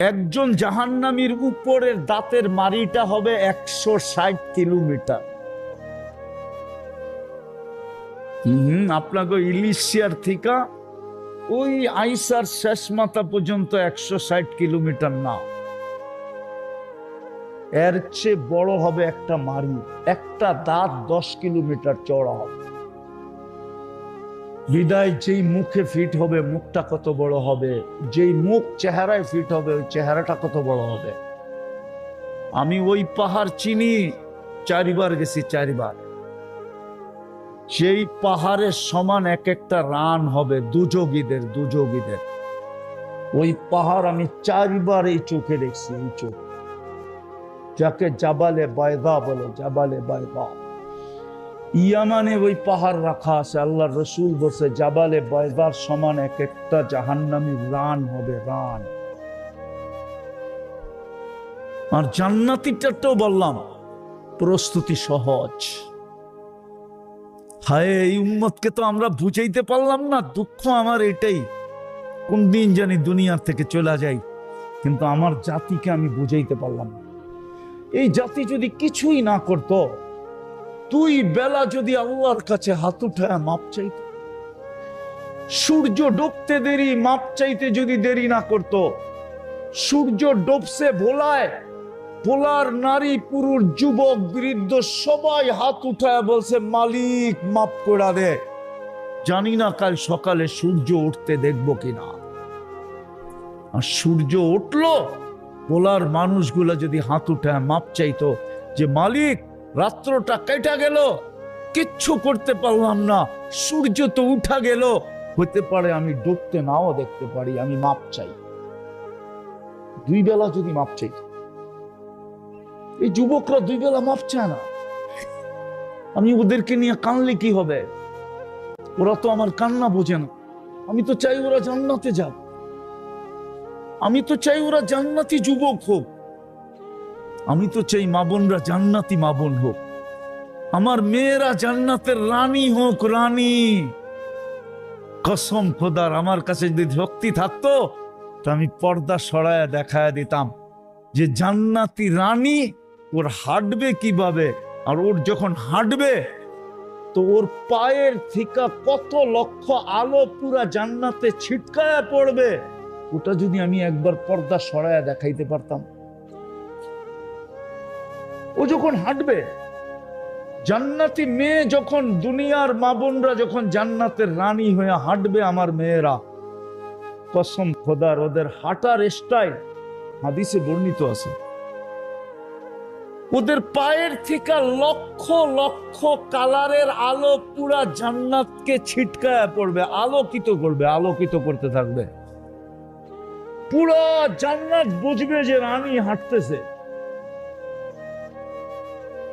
একজন জাহান্নামীর উপরের দাঁতের মারিটা হবে 160 কিলোমিটার। আপনাকে ইলিশিয়ার থিকা ওই আইসার শেষ মাথা পর্যন্ত 160 কিলোমিটার না, এর চেয়ে বড় হবে একটা মারি। একটা দাঁত 10 কিলোমিটার চওড়া হবে। বিদায় যেই মুখে ফিট হবে, মুখটা কত বড় হবে। যেই মুখ চেহারায় ফিট হবে, ওই চেহারাটা কত বড় হবে। আমি ওই পাহাড় চিনি, 4 বার গেছি, 4 বার। সেই পাহাড়ের সমান এক একটা রান হবে দুযোগীদের, দুযোগীদের। ওই পাহাড় আমি 4 বার এই চোখে দেখছি, এই চোখ, যাকে জাবালে বায়দা বলে, জাবালে বায়দা। ইয়ামানে ওই পাহাড় রাখা আছে। আল্লাহ রসুল বসে জাবালে বায়দার সমান এক একটা জাহান্নামী রান হবে, রান। আর জান্নাতীটাও বললাম প্রস্তুতি সহজ। হায়, এই উম্মতকে তো আমরা বুঝাইতে পারলাম না। দুঃখ আমার এটাই, কোন দিন জানি দুনিয়ার থেকে চলে যাই, কিন্তু আমার জাতিকে আমি বুঝাইতে পারলাম না। এই জাতি যদি কিছুই না করত, 2 বেলা যদি আল্লাহর কাছে হাত উঠায় মাপ চাইত, সূর্য ডুবতে দেরি, মাপ চাইতে যদি দেরি না করত, সূর্য ডুবছে ভোলায়, ভোলার নারী পুরুষ যুবক বৃদ্ধ সবাই হাত উঠায় বলছে, মালিক মাপ করে দে। জানি না কাল সকালে সূর্য উঠতে দেখবো কিনা। আর সূর্য উঠলো, ভোলার মানুষগুলা যদি হাত উঠায় মাপ চাইতো যে মালিক রাত্রটা কেটে গেল, কিচ্ছু করতে পারলাম না, সূর্য তো উঠা গেল, হতে পারে আমি ডুবতে নাও দেখতে পারি, আমি মাপ চাই। 2 বেলা যদি মাপ চাই, এই যুবকরা 2 বেলা মাপ চায় না। আমি ওদেরকে নিয়ে কানলে কি হবে? ওরা তো আমার কান্না বোঝে না। আমি তো চাই ওরা জান্নাতে যাক, আমি তো চাই ওরা জান্নাতি যুবক হোক, আমি তো চাই মা বোনরা জান্নাতি মা বোন হোক, আমার মেয়েরা জান্নাতের রানী হোক, রানী। কসম খোদার, আমার কাছে যদি শক্তি থাকতো তো আমি পর্দা সরায়া দেখায় দিতাম যে জান্নাতি রানী ওর হাঁটবে কিভাবে। আর ওর যখন হাঁটবে তো ওর পায়ের থিকা কত লক্ষ আলো পুরা জান্নাতে ছিটকায়া পড়বে, ওটা যদি আমি একবার পর্দা সরায়া দেখাইতে পারতাম। ও যখন হাঁটবে, জান্নাতি মেয়ে যখন, দুনিয়ার মা বোনরা যখন জান্নাতের রানী হয়ে হাঁটবে, আমার মেয়েরা, কসম খোদার ওদের হাঁটার স্টাইল হাদিসে বর্ণিত আছে। ওদের পায়ের থেকে লক্ষ লক্ষ কালারের আলো পুরা জান্নাতকে ছিটকায় পড়বে, আলোকিত করবে, আলোকিত করতে থাকবে। পুরা জান্নাত বুঝবে যে রানী হাঁটতেছে।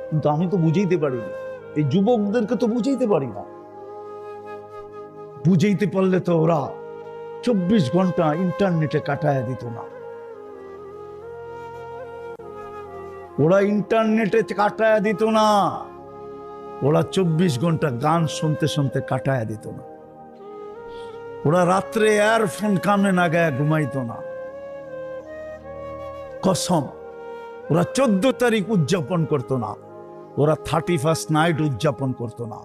কিন্তু আমি তো বুঝাইতে পারি না, এই যুবকদেরকে তো বুঝাইতে পারি না। বুঝাইতে পারলে তো ওরা 24 ঘন্টা ইন্টারনেটে কাটায় দিত না। ওরা ইন্টারনেটে কাটায় দিত না, ওরা 24 ঘন্টা গান শুনতে শুনতে কাটায় দিত না। ওরা রাত্রে ইয়ারফোন কানে না গায়ে ঘুমাইতো না। কসম, ওরা 14 তারিখ উদযাপন করতো না, ওরা 31st নাইট উদযাপন করতো না।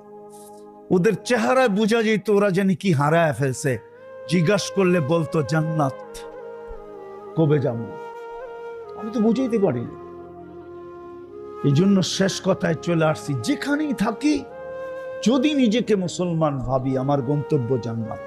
ওদের চেহারায় বোঝা যেত ওরা জানি কি হারায় ফেলছে। জিজ্ঞাসা করলে বলতো জান্নাত কবে যাবো। আমি তো বুঝাইতে পারি না। এই জন্য শেষ কথায় চলে আসছি, যেখানেই থাকি যদি নিজেকে মুসলমান ভাবি, আমার গন্তব্য জান্নাত।